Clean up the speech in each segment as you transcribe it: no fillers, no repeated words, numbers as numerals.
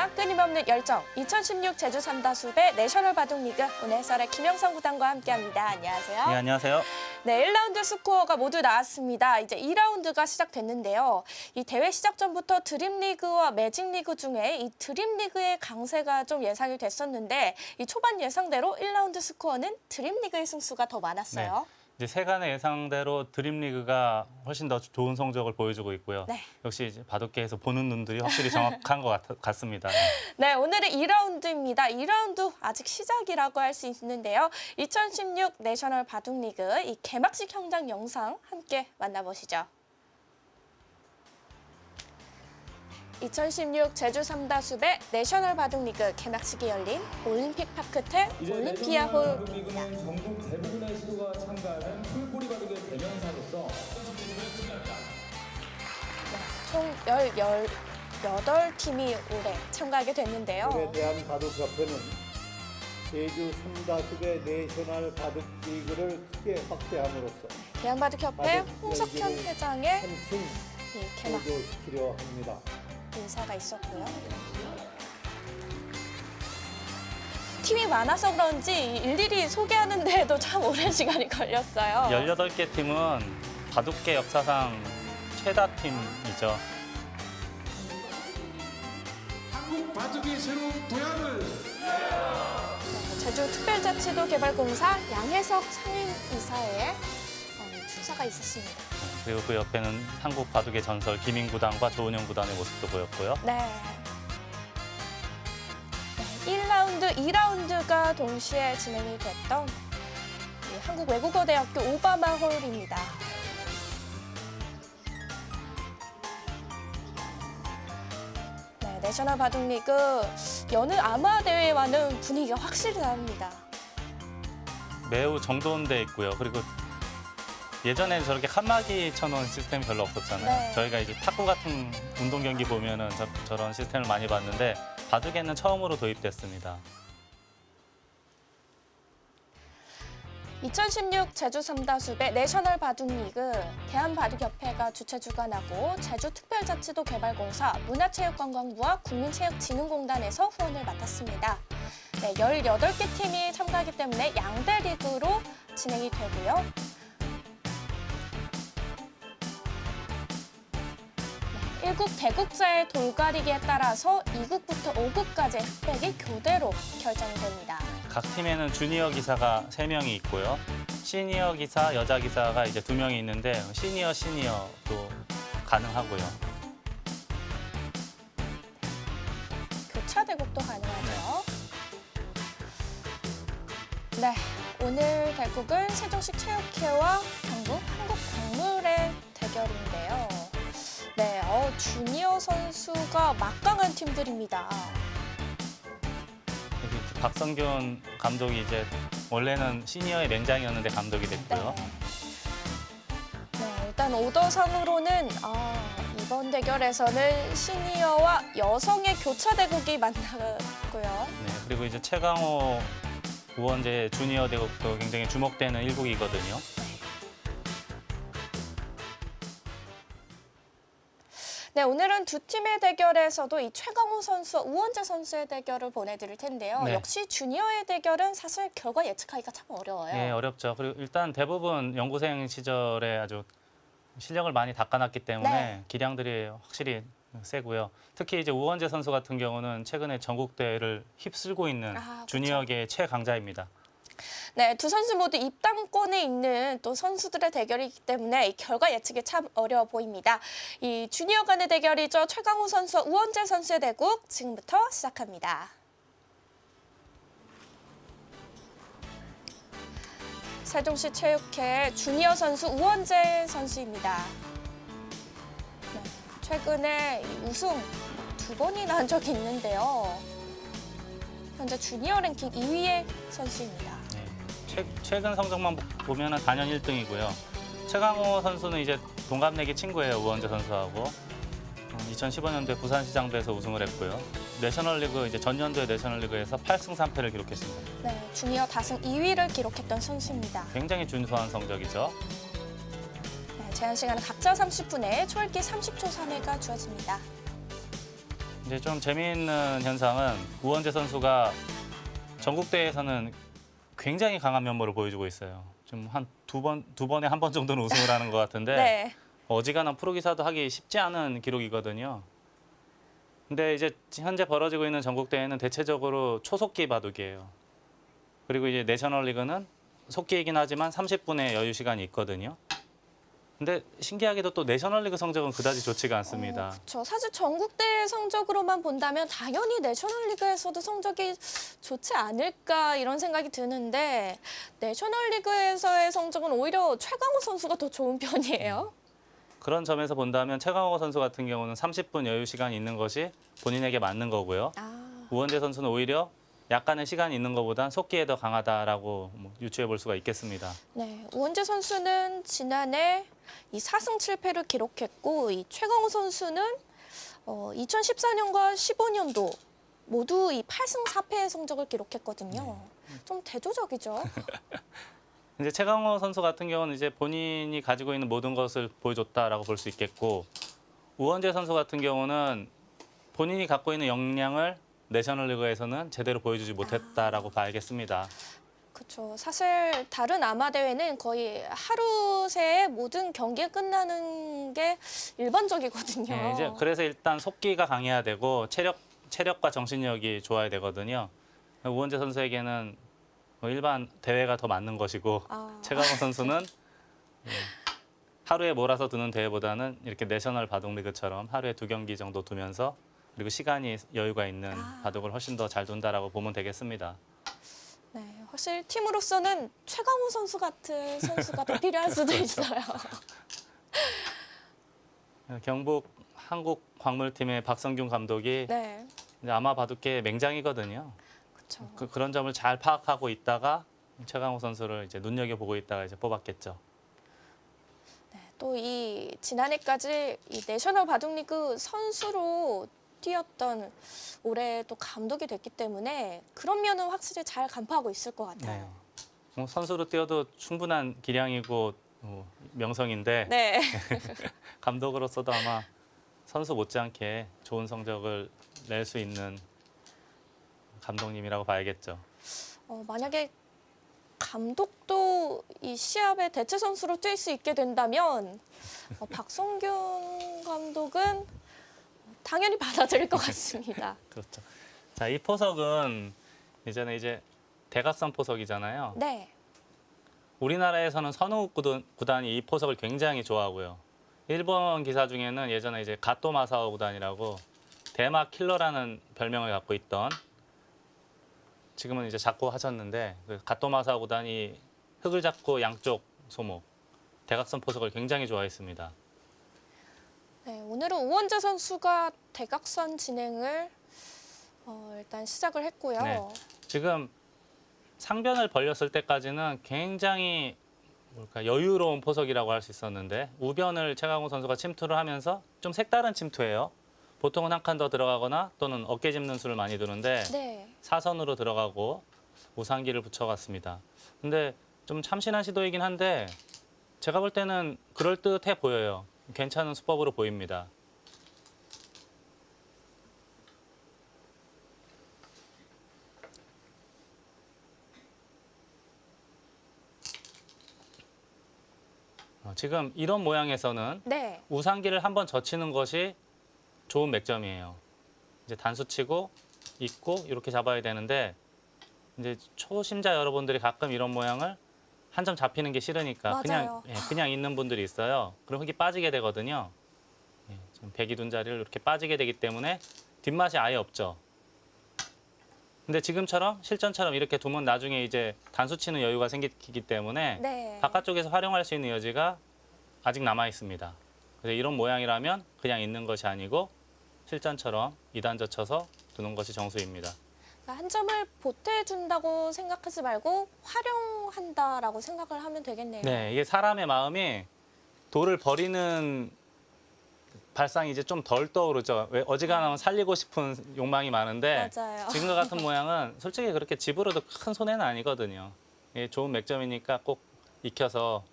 응원과 끊임없는 열정, 2016 제주 삼다수배 내셔널 바둑리그 오늘 해설의 김영선 구단과 함께합니다. 안녕하세요. 네, 안녕하세요. 네, 1라운드 스코어가 모두 나왔습니다. 이제 2라운드가 시작됐는데요. 이 대회 시작 전부터 드림리그와 매직리그 중에 이 드림리그의 강세가 좀 예상이 됐었는데 이 초반 예상대로 1라운드 스코어는 드림리그의 승수가 더 많았어요. 네. 이제 세간의 예상대로 드림리그가 훨씬 더 좋은 성적을 보여주고 있고요. 네. 역시 이제 바둑계에서 보는 눈들이 확실히 정확한 것 같습니다. 네, 오늘은 2라운드입니다. 2라운드 아직 시작이라고 할 수 있는데요. 2016 내셔널 바둑리그 이 개막식 현장 영상 함께 만나보시죠. 2016 제주 삼다수배 내셔널 바둑리그 개막식이 열린 올림픽 파크텔 올림피아 홀입니다. 전국 대부분의 시도가 참가하는 풀꼬리 바둑의 대명사로서 총 18팀이 올해 참가하게 됐는데요. 올해 대한바둑협회는 제주 삼다수배 내셔널 바둑리그를 크게 확대함으로써 대한바둑협회 홍석현 회장의 한층 이 개막 고조시키려 합니다. 인사가 있었고요. 팀이 많아서 그런지 일일이 소개하는 데에도 참 오랜 시간이 걸렸어요. 18개 팀은 바둑계 역사상 최다 팀이죠. 한국 바둑의 새로운 도약을 제주특별자치도 개발공사 양혜석 상임이사의 축사가 있었습니다. 그리고 그 옆에는 한국 바둑의 전설 김인구단과 조은영 구단의 모습도 보였고요. 네. 1라운드, 2라운드가 동시에 진행이 됐던 한국외국어대학교 오바마 홀입니다. 네, 내셔널 바둑리그 여느 아마 대회와는 분위기가 확실히 다릅니다. 매우 정돈돼 있고요. 그리고 예전에는 저렇게 칸막이 쳐놓은 시스템이 별로 없었잖아요. 네. 저희가 이제 탁구 같은 운동 경기 보면은 저런 시스템을 많이 봤는데 바둑에는 처음으로 도입됐습니다. 2016 제주 삼다수배 내셔널 바둑리그 대한바둑협회가 주최 주관하고 제주특별자치도 개발공사 문화체육관광부와 국민체육진흥공단에서 후원을 맡았습니다. 네, 18개 팀이 참가하기 때문에 양대 리그로 진행이 되고요. 1국 대국자의 돌가리기에 따라서 2국부터 5국까지 흑백이 교대로 결정이 됩니다. 각 팀에는 주니어 기사가 3명이 있고요. 시니어 기사, 여자 기사가 이제 2명이 있는데 시니어도 가능하고요. 교차 대국도 가능하죠. 네, 오늘 대국은 세종시 체육회와 경북 한국광물의 대결인데요. 네, 주니어 선수가 막강한 팀들입니다. 여기 박성균 감독이 이제 원래는 시니어의 맹장이었는데 감독이 됐고요. 네, 일단 오더상으로는 이번 대결에서는 시니어와 여성의 교차 대국이 만나고요. 네, 그리고 이제 최강호 우원재 주니어 대국도 굉장히 주목되는 1국이거든요. 네, 오늘은 두 팀의 대결에서도 이 최강호 선수와 우원재 선수의 대결을 보내드릴 텐데요. 네. 역시 주니어의 대결은 사실 결과 예측하기가 참 어려워요. 네, 어렵죠. 그리고 일단 대부분 연구생 시절에 아주 실력을 많이 닦아놨기 때문에 네. 기량들이 확실히 세고요. 특히 이제 우원재 선수 같은 경우는 최근에 전국대회를 휩쓸고 있는 그렇죠. 주니어계의 최강자입니다. 네, 두 선수 모두 입당권에 있는 또 선수들의 대결이기 때문에 이 결과 예측이 참 어려워 보입니다. 이 주니어 간의 대결이죠. 최강호 선수와 우원재 선수의 대국 지금부터 시작합니다. 세종시 체육회 주니어 선수 우원재 선수입니다. 네, 최근에 우승 2번이나 한 적이 있는데요. 현재 주니어 랭킹 2위의 선수입니다. 최근 성적만 보면 단연 1등이고요. 최강호 선수는 이제 동갑내기 친구예요. 우원재 선수하고. 2015년도에 부산시장도에서 우승을 했고요. 내셔널리그 이제 전년도의 내셔널리그에서 8승 3패를 기록했습니다. 네, 주니어 다승 2위를 기록했던 선수입니다. 굉장히 준수한 성적이죠. 네, 제한 시간은 각자 30분에 초읽기 30초 3회가 주어집니다. 이제 좀 재미있는 현상은 우원재 선수가 전국 대회에서는 굉장히 강한 면모를 보여주고 있어요. 지금 한 두 번에 한 번 정도는 우승을 하는 것 같은데 네. 어지간한 프로기사도 하기 쉽지 않은 기록이거든요. 근데 이제 현재 벌어지고 있는 전국 대회는 대체적으로 초속기 바둑이에요. 그리고 이제 내셔널리그는 속기이긴 하지만 30분의 여유 시간이 있거든요. 근데 신기하게도 또 내셔널리그 성적은 그다지 좋지가 않습니다. 그렇죠. 사실 전국대회 성적으로만 본다면 당연히 내셔널리그에서도 성적이 좋지 않을까 이런 생각이 드는데 내셔널리그에서의 성적은 오히려 최강호 선수가 더 좋은 편이에요. 그런 점에서 본다면 최강호 선수 같은 경우는 30분 여유 시간이 있는 것이 본인에게 맞는 거고요. 우원재 선수는 오히려 약간의 시간이 있는 것보단 속기에 더 강하다라고 유추해 볼 수가 있겠습니다. 네, 우원재 선수는 지난해 이 4승 7패를 기록했고 이 최강호 선수는 2014년과 15년도 모두 이 8승 4패의 성적을 기록했거든요. 좀 대조적이죠. 이제 최강호 선수 같은 경우는 이제 본인이 가지고 있는 모든 것을 보여줬다라고 볼 수 있겠고 우원재 선수 같은 경우는 본인이 갖고 있는 역량을 내셔널리그에서는 제대로 보여주지 못했다라고 봐야겠습니다. 그렇죠. 사실 다른 아마 대회는 거의 하루 새에 모든 경기가 끝나는 게 일반적이거든요. 네, 이제 그래서 일단 속기가 강해야 되고 체력과 정신력이 좋아야 되거든요. 우원재 선수에게는 일반 대회가 더 맞는 것이고 최강호 선수는 하루에 몰아서 두는 대회보다는 이렇게 내셔널 바둑리그처럼 하루에 2경기 정도 두면서 그리고 시간이 여유가 있는 바둑을 훨씬 더 잘 둔다라고 보면 되겠습니다. 네, 확실히 팀으로서는 최강호 선수 같은 선수가 더 필요할 수도 있어요. 경북 한국광물팀의 박성균 감독이 네, 이제 아마 바둑계 맹장이거든요. 그렇죠. 그런 점을 잘 파악하고 있다가 최강호 선수를 이제 눈여겨보고 있다가 이제 뽑았겠죠. 네, 또 이 지난해까지 이 내셔널 바둑리그 선수로 뛰었던 올해 또 감독이 됐기 때문에 그런 면은 확실히 잘 간파하고 있을 것 같아요. 선수로 뛰어도 충분한 기량이고 명성인데 네. 감독으로서도 아마 선수 못지않게 좋은 성적을 낼 수 있는 감독님이라고 봐야겠죠. 만약에 감독도 이 시합의 대체 선수로 뛸 수 있게 된다면 박성균 감독은 당연히 받아들일 것 같습니다. 그렇죠. 자, 이 포석은 예전에 이제 대각선 포석이잖아요. 네. 우리나라에서는 선우 구단이 이 포석을 굉장히 좋아하고요. 일본 기사 중에는 예전에 이제 가토 마사오 구단이라고 대마 킬러라는 별명을 갖고 있던 지금은 이제 잡고 하셨는데 그 가토 마사오 구단이 흙을 잡고 양쪽 소목 대각선 포석을 굉장히 좋아했습니다. 네, 오늘은 우원재 선수가 대각선 진행을 일단 시작을 했고요. 네. 지금 상변을 벌렸을 때까지는 굉장히 여유로운 포석이라고 할 수 있었는데 우변을 최강호 선수가 침투를 하면서 좀 색다른 침투예요. 보통은 한 칸 더 들어가거나 또는 어깨 짚는 수를 많이 두는데 네. 사선으로 들어가고 우상기를 붙여갔습니다. 근데 좀 참신한 시도이긴 한데 제가 볼 때는 그럴듯해 보여요. 괜찮은 수법으로 보입니다. 지금 이런 모양에서는 네. 우상기를 한번 젖히는 것이 좋은 맥점이에요. 이제 단수 치고 있고 이렇게 잡아야 되는데 이제 초심자 여러분들이 가끔 이런 모양을 한 점 잡히는 게 싫으니까 맞아요. 그냥 있는 분들이 있어요. 그럼 흙이 빠지게 되거든요. 지금 백이 둔 자리를 이렇게 빠지게 되기 때문에 뒷맛이 아예 없죠. 근데 지금처럼 실전처럼 이렇게 두면 나중에 이제 단수 치는 여유가 생기기 때문에 네. 바깥쪽에서 활용할 수 있는 여지가 아직 남아 있습니다. 그래서 이런 모양이라면 그냥 있는 것이 아니고 실전처럼 2단 젖혀서 두는 것이 정수입니다. 한 점을 보태준다고 생각하지 말고 활용한다라고 생각을 하면 되겠네요. 네, 이게 사람의 마음이 돌을 버리는 발상이 이제 좀 덜 떠오르죠. 왜 어지간하면 살리고 싶은 욕망이 많은데 맞아요. 지금과 같은 모양은 솔직히 그렇게 집으로도 큰 손해는 아니거든요. 이게 좋은 맥점이니까 꼭 익혀서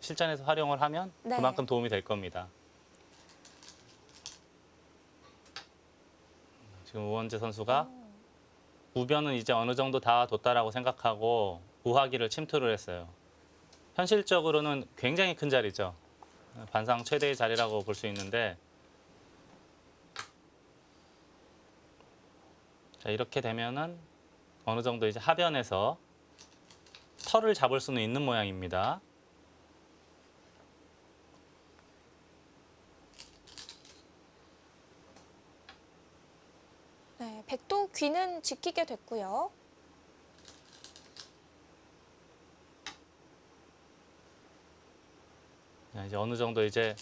실전에서 활용을 하면 네. 그만큼 도움이 될 겁니다. 지금 우원재 선수가 우변은 이제 어느 정도 다 뒀다라고 생각하고 우하기를 침투를 했어요. 현실적으로는 굉장히 큰 자리죠. 반상 최대의 자리라고 볼 수 있는데 자, 이렇게 되면은 어느 정도 이제 하변에서 털을 잡을 수는 있는 모양입니다. 네, 백도 귀는 지키게 됐고요. 자, 이제 어느 정도 이제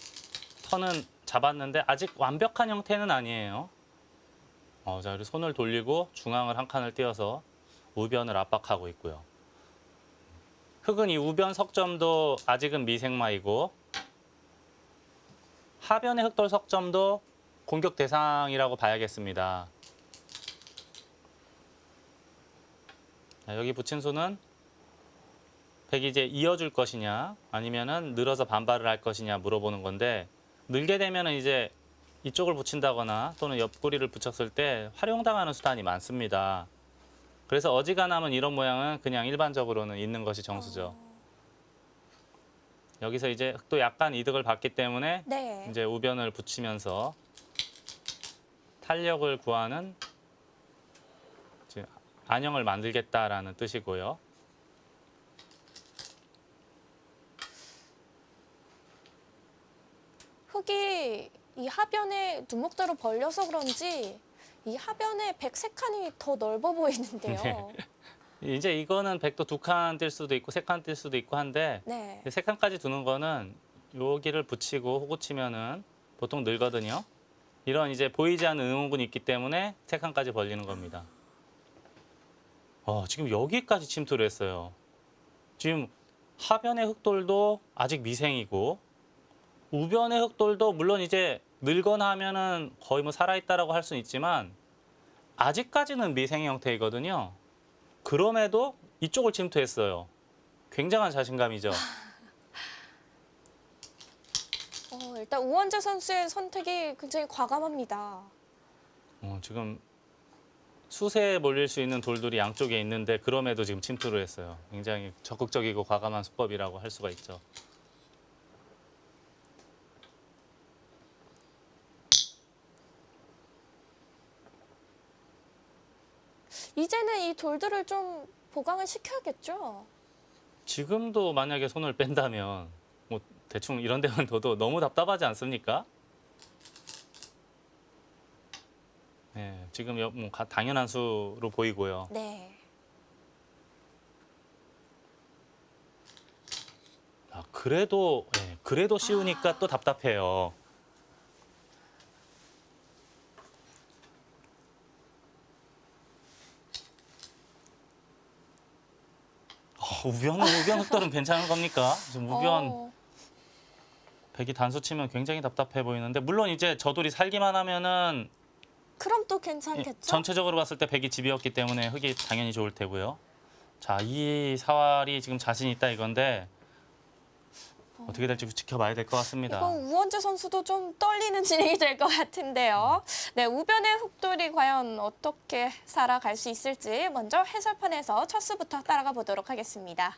턴은 잡았는데 아직 완벽한 형태는 아니에요. 자, 그리고 손을 돌리고 중앙을 한 칸을 띄어서 우변을 압박하고 있고요. 흙은 이 우변 석점도 아직은 미생마이고 하변의 흑돌 석점도 공격 대상이라고 봐야겠습니다. 자, 여기 붙인 수는 백이 이제 이어줄 것이냐 아니면은 늘어서 반발을 할 것이냐 물어보는 건데 늘게 되면은 이제 이쪽을 붙인다거나 또는 옆구리를 붙였을 때 활용당하는 수단이 많습니다. 그래서 어지간하면 이런 모양은 그냥 일반적으로는 있는 것이 정수죠. 여기서 이제 흑도 약간 이득을 봤기 때문에 네. 이제 우변을 붙이면서 탄력을 구하는 안형을 만들겠다라는 뜻이고요. 흙이 이 하변에 눈목대로 벌려서 그런지 이 하변에 백 세 칸이 더 넓어 보이는데요. 이제 이거는 백도 2칸 뜰 수도 있고 3칸 뜰 수도 있고 한데 네. 3칸까지 두는 거는 여기를 붙이고 호구 치면은 보통 늘거든요. 이런 이제 보이지 않는 응원군이 있기 때문에 3칸까지 벌리는 겁니다. 지금 여기까지 침투를 했어요. 지금 하변의 흑돌도 아직 미생이고 우변의 흑돌도 물론 이제 늘거나 하면은 거의 뭐 살아있다라고 할 수는 있지만 아직까지는 미생 형태이거든요. 그럼에도 이쪽을 침투했어요. 굉장한 자신감이죠. 일단 우원재 선수의 선택이 굉장히 과감합니다. 지금 수세에 몰릴 수 있는 돌들이 양쪽에 있는데 그럼에도 지금 침투를 했어요. 굉장히 적극적이고 과감한 수법이라고 할 수가 있죠. 이제는 이 돌들을 좀 보강을 시켜야겠죠? 지금도 만약에 손을 뺀다면 뭐 대충 이런 데만 둬도 너무 답답하지 않습니까? 네, 지금 뭐 당연한 수로 보이고요. 네. 그래도 쉬우니까 또 답답해요. 우변 흑돌은 괜찮은 겁니까? 지금 우변 백이 단수 치면 굉장히 답답해 보이는데 물론 이제 저돌이 살기만 하면은 그럼 또 괜찮겠죠? 전체적으로 봤을 때 백이 집이었기 때문에 흑이 당연히 좋을 테고요. 자, 이 사활이 지금 자신 있다 이건데 어떻게 될지 지켜봐야 될 것 같습니다. 이거 우원재 선수도 좀 떨리는 진행이 될 것 같은데요. 네, 우변의 흑돌이 과연 어떻게 살아갈 수 있을지 먼저 해설판에서 첫 수부터 따라가 보도록 하겠습니다.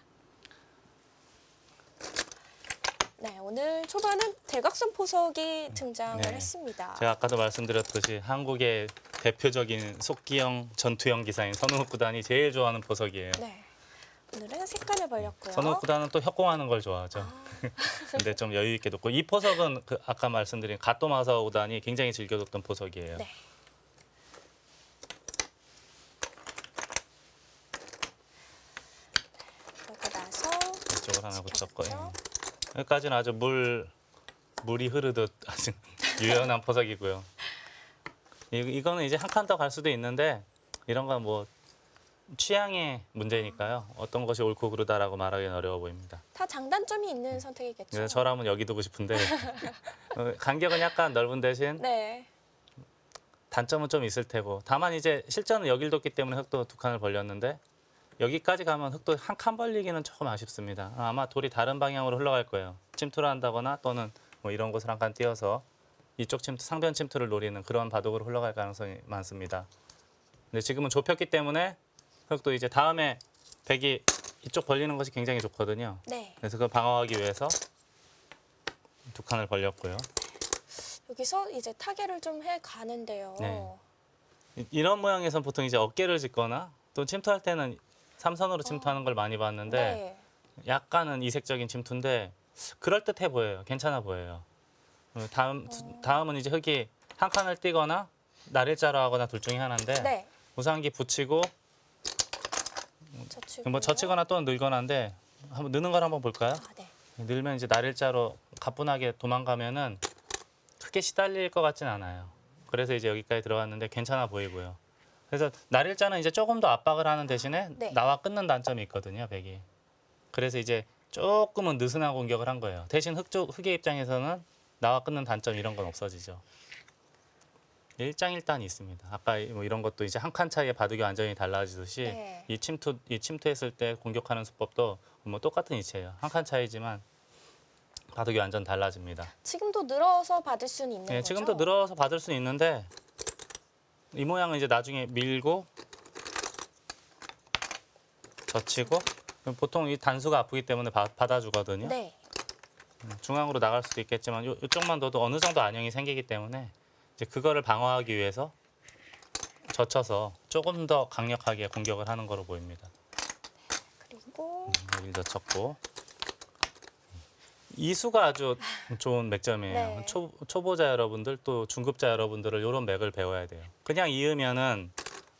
네, 오늘 초반은 대각선 포석이 등장을 네. 했습니다. 제가 아까도 말씀드렸듯이 한국의 대표적인 속기형 전투형 기사인 선우욱 구단이 제일 좋아하는 보석이에요. 네, 오늘은 3칸을 벌렸고요. 선우욱 구단은 또 협공하는 걸 좋아하죠. 근데 좀 여유 있게 놓고 이 포석은 아까 말씀드린 가토마사오 구단이 굉장히 즐겨뒀던 포석이에요. 네. 그러고 나서 이쪽을 하나 붙였고 지켜봤죠? 여기까지는 아주 물이 흐르듯 아주 유연한 포석이고요. 이거는 이제 한 칸 더 갈 수도 있는데 이런 건 뭐 취향의 문제니까요. 어떤 것이 옳고 그르다라고 말하기는 어려워 보입니다. 다 장단점이 있는 선택이겠죠. 그래서 저라면 여기 두고 싶은데 간격은 약간 넓은 대신 네. 단점은 좀 있을 테고 다만 이제 실전은 여길 뒀기 때문에 흑도 2칸을 벌렸는데 여기까지 가면 흑도 한 칸 벌리기는 조금 아쉽습니다. 아마 돌이 다른 방향으로 흘러갈 거예요. 침투를 한다거나 또는 뭐 이런 곳을 한 칸 띄어서 이쪽 침투, 상변 침투를 노리는 그런 바둑으로 흘러갈 가능성이 많습니다. 근데 지금은 좁혔기 때문에 흑도 이제 다음에 백이 이쪽 벌리는 것이 굉장히 좋거든요. 네. 그래서 그걸 방어하기 위해서 두 칸을 벌렸고요. 여기서 이제 타개를 좀 해 가는데요. 네. 이런 모양에선 보통 이제 어깨를 짚거나 또 침투할 때는 삼선으로 침투하는 걸 많이 봤는데 네. 약간은 이색적인 침투인데 그럴듯해 보여요. 괜찮아 보여요. 다음은 이제 흑이 한 칸을 띄거나 날일자로 하거나 둘 중에 하나인데 네. 우상기 붙이고 젖히고. 뭐 젖히거나 또는 늘거나인데 한번 느는 걸 한번 볼까요? 아, 네. 늘면 이제 날일자로 가뿐하게 도망가면은 크게 시달릴 것 같진 않아요. 그래서 이제 여기까지 들어왔는데 괜찮아 보이고요. 그래서 날일자는 이제 조금 더 압박을 하는 대신에 네. 나와 끊는 단점이 있거든요, 백이. 그래서 이제 조금은 느슨한 공격을 한 거예요. 대신 흑의 입장에서는 나와 끊는 단점 이런 건 없어지죠. 일장일단이 있습니다. 아까 뭐 이런 것도 이제 한 칸 차이에 바둑이 완전히 달라지듯이 네. 이 침투했을 때 공격하는 수법도 뭐 똑같은 이치예요. 한 칸 차이지만 바둑이 완전 달라집니다. 지금도 늘어서 받을 수는 있는 네, 거죠? 지금도 늘어서 받을 수 있는데 이 모양은 이제 나중에 밀고 젖히고 보통 이 단수가 아프기 때문에 받아주거든요. 네. 중앙으로 나갈 수도 있겠지만 이쪽만 둬도 어느 정도 안형이 생기기 때문에 이제 그거를 방어하기 위해서 젖혀서 조금 더 강력하게 공격을 하는 거로 보입니다. 그리고 여기 젖혔고 이수가 아주 좋은 맥점이에요. 네. 초보자 여러분들 또 중급자 여러분들을 이런 맥을 배워야 돼요. 그냥 이으면은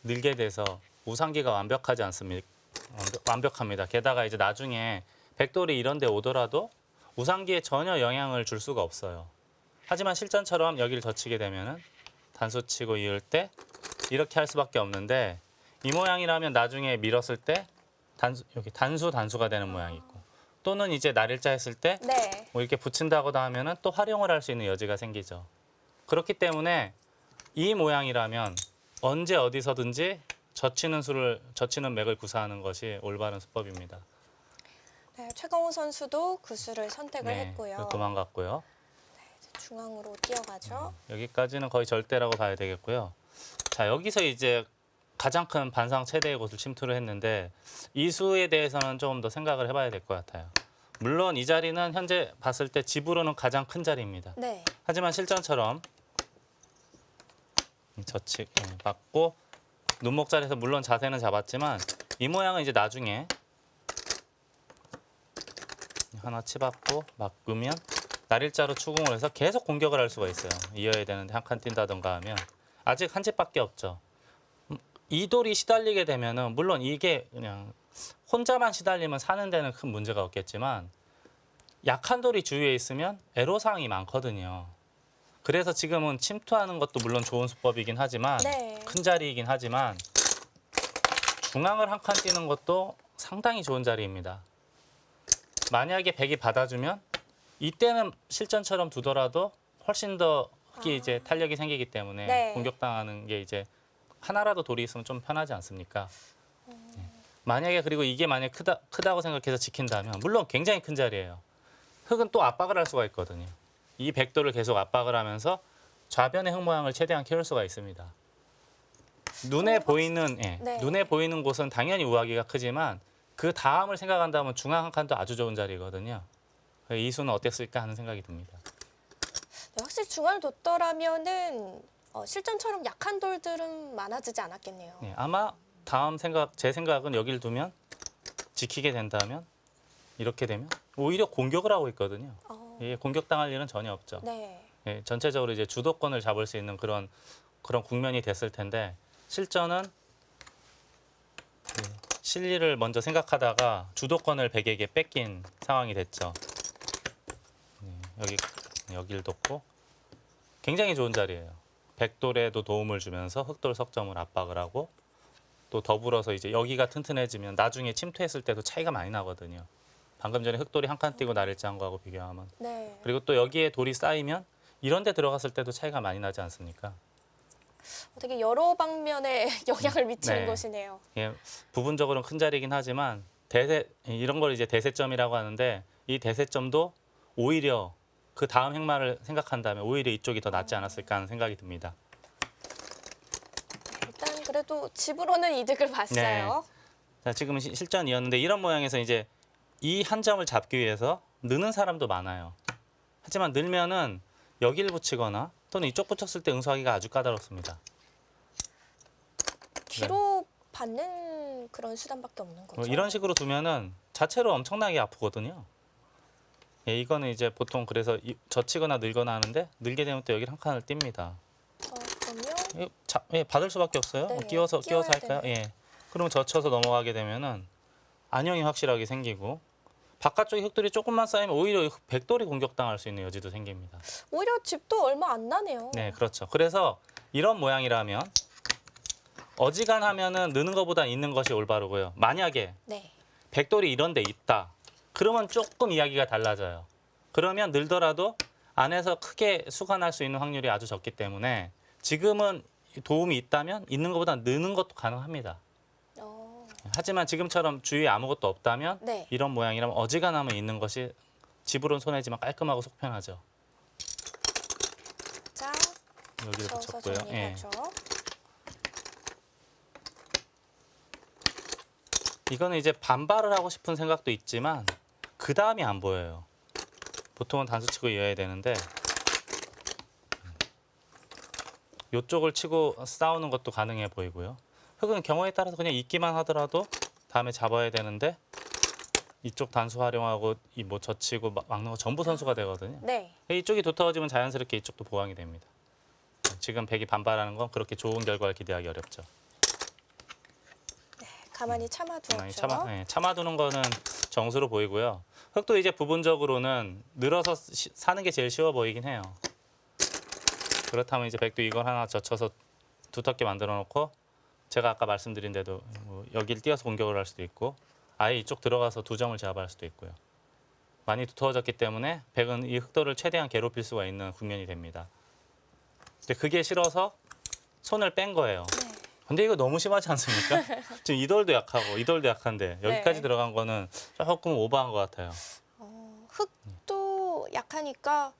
늘게 돼서 우상기가 완벽하지 않습니다. 완벽합니다. 게다가 이제 나중에 백돌이 이런 데 오더라도 우상기에 전혀 영향을 줄 수가 없어요. 하지만 실전처럼 여기를 젖히게 되면은 단수 치고 이을 때 이렇게 할 수밖에 없는데 이 모양이라면 나중에 밀었을 때 여기 단수가 되는 모양이 있고 또는 이제 날일자 했을 때 네. 뭐 이렇게 붙인다거나 하면은 또 활용을 할 수 있는 여지가 생기죠. 그렇기 때문에 이 모양이라면 언제 어디서든지 젖히는 맥을 구사하는 것이 올바른 수법입니다. 네, 최강호 선수도 그 수를 선택을 했고요. 도망갔고요. 중앙으로 뛰어가죠. 여기까지는 거의 절대라고 봐야 되겠고요. 자, 여기서 이제 가장 큰 반상 최대의 곳을 침투를 했는데 이 수에 대해서는 조금 더 생각을 해봐야 될 것 같아요. 물론 이 자리는 현재 봤을 때 집으로는 가장 큰 자리입니다. 네. 하지만 실전처럼 받고 눈목 자리에서 물론 자세는 잡았지만 이 모양은 이제 나중에 하나 치받고 막으면 날일자로 추궁을 해서 계속 공격을 할 수가 있어요. 이어야 되는데 한 칸 뛴다던가 하면 아직 한 집밖에 없죠. 이 돌이 시달리게 되면은 물론 이게 그냥 혼자만 시달리면 사는 데는 큰 문제가 없겠지만 약한 돌이 주위에 있으면 애로사항이 많거든요. 그래서 지금은 침투하는 것도 물론 좋은 수법이긴 하지만 네. 큰 자리이긴 하지만 중앙을 한 칸 뛰는 것도 상당히 좋은 자리입니다. 만약에 백이 받아주면 이때는 실전처럼 두더라도 훨씬 더 흑이 이제 탄력이 생기기 때문에 네. 공격당하는 게 이제 하나라도 돌이 있으면 좀 편하지 않습니까? 만약에 그리고 이게 만약 크다고 생각해서 지킨다면 물론 굉장히 큰 자리예요. 흑은 또 압박을 할 수가 있거든요. 이 백도를 계속 압박을 하면서 좌변의 흑 모양을 최대한 키울 수가 있습니다. 눈에 보이는 네. 눈에 보이는 곳은 당연히 우하기가 크지만 그 다음을 생각한다면 중앙 한 칸도 아주 좋은 자리거든요. 이 수는 어땠을까 하는 생각이 듭니다. 네, 확실히 중앙을 뒀더라면은 실전처럼 약한 돌들은 많아지지 않았겠네요. 네, 아마 제 생각은 여기를 두면 지키게 된다면 이렇게 되면 오히려 공격을 하고 있거든요. 예, 공격당할 일은 전혀 없죠. 네. 예, 전체적으로 이제 주도권을 잡을 수 있는 그런 국면이 됐을 텐데 실전은 실리를 먼저 생각하다가 주도권을 백에게 뺏긴 상황이 됐죠. 여기를 뒀고 굉장히 좋은 자리예요. 백돌에도 도움을 주면서 흑돌 석점을 압박을 하고 또 더불어서 이제 여기가 튼튼해지면 나중에 침투했을 때도 차이가 많이 나거든요. 방금 전에 흑돌이 한 칸 뛰고 날일자 한 거하고 비교하면 네. 그리고 또 여기에 돌이 쌓이면 이런 데 들어갔을 때도 차이가 많이 나지 않습니까? 되게 여러 방면에 영향을 미치는 네. 것이네요. 예, 부분적으로는 큰 자리이긴 하지만 이런 걸 이제 대세점이라고 하는데 이 대세점도 오히려 그 다음 행마를 생각한다면 오히려 이쪽이 더 낫지 않았을까 하는 생각이 듭니다. 일단 그래도 집으로는 이득을 봤어요. 자, 지금은 실전이었는데 이런 모양에서 이제 이 한 점을 잡기 위해서 느는 사람도 많아요. 하지만 늘면은 여기를 붙이거나 또는 이쪽 붙였을 때 응수하기가 아주 까다롭습니다. 뒤로 받는 그런 수단밖에 없는 거죠. 이런 식으로 두면은 자체로 엄청나게 아프거든요. 예, 이거는 이제 보통 그래서 젖히거나 늘거나 하는데 늘게 되면 또 여기를 한 칸을 띱니다. 그러면 예, 받을 수밖에 없어요. 네, 끼워서 끼워야 할까요? 되네요. 예. 그러면 젖혀서 넘어가게 되면은 안형이 확실하게 생기고 바깥쪽에 흙돌이 조금만 쌓이면 오히려 백돌이 공격당할 수 있는 여지도 생깁니다. 오히려 집도 얼마 안 나네요. 네, 그렇죠. 그래서 이런 모양이라면 어지간하면은 느는 것보다 있는 것이 올바르고요. 만약에 네. 백돌이 이런 데 있다. 그러면 조금 이야기가 달라져요. 그러면 늘더라도 안에서 크게 수가 날 수 있는 확률이 아주 적기 때문에 지금은 도움이 있다면 있는 것보다 느는 것도 가능합니다. 하지만 지금처럼 주위에 아무것도 없다면 네. 이런 모양이라면 어지간하면 있는 것이 집으로는 손해지만 깔끔하고 속 편하죠. 자, 여기를 저어서 붙였고요. 예. 정리하죠. 이거는 이제 반발을 하고 싶은 생각도 있지만 그 다음이 안 보여요. 보통은 단수 치고 이어야 되는데 이쪽을 치고 싸우는 것도 가능해 보이고요. 흙은 경우에 따라서 그냥 있기만 하더라도 다음에 잡아야 되는데 이쪽 단수 활용하고 이 뭐 젖히고 막는 거 전부 선수가 되거든요. 네. 이쪽이 도터워지면 자연스럽게 이쪽도 보강이 됩니다. 지금 백이 반발하는 건 그렇게 좋은 결과를 기대하기 어렵죠. 가만히 참아두었죠. 참아두는 거는 정수로 보이고요. 흙도 이제 부분적으로는 늘어서 사는 게 제일 쉬워 보이긴 해요. 그렇다면 이제 백도 이걸 하나 젖혀서 두텁게 만들어 놓고 제가 아까 말씀드린 대로 뭐 여기를 띄어서 공격을 할 수도 있고 아예 이쪽 들어가서 두 점을 제압할 수도 있고요. 많이 두터워졌기 때문에 백은 이 흙돌을 최대한 괴롭힐 수가 있는 국면이 됩니다. 근데 그게 싫어서 손을 뺀 거예요. 네. 근데 이거 너무 심하지 않습니까? 지금 이 돌도 약하고 이 돌도 약한데 여기까지 네. 들어간 거는 조금 오버한 것 같아요. 흙도 약하니까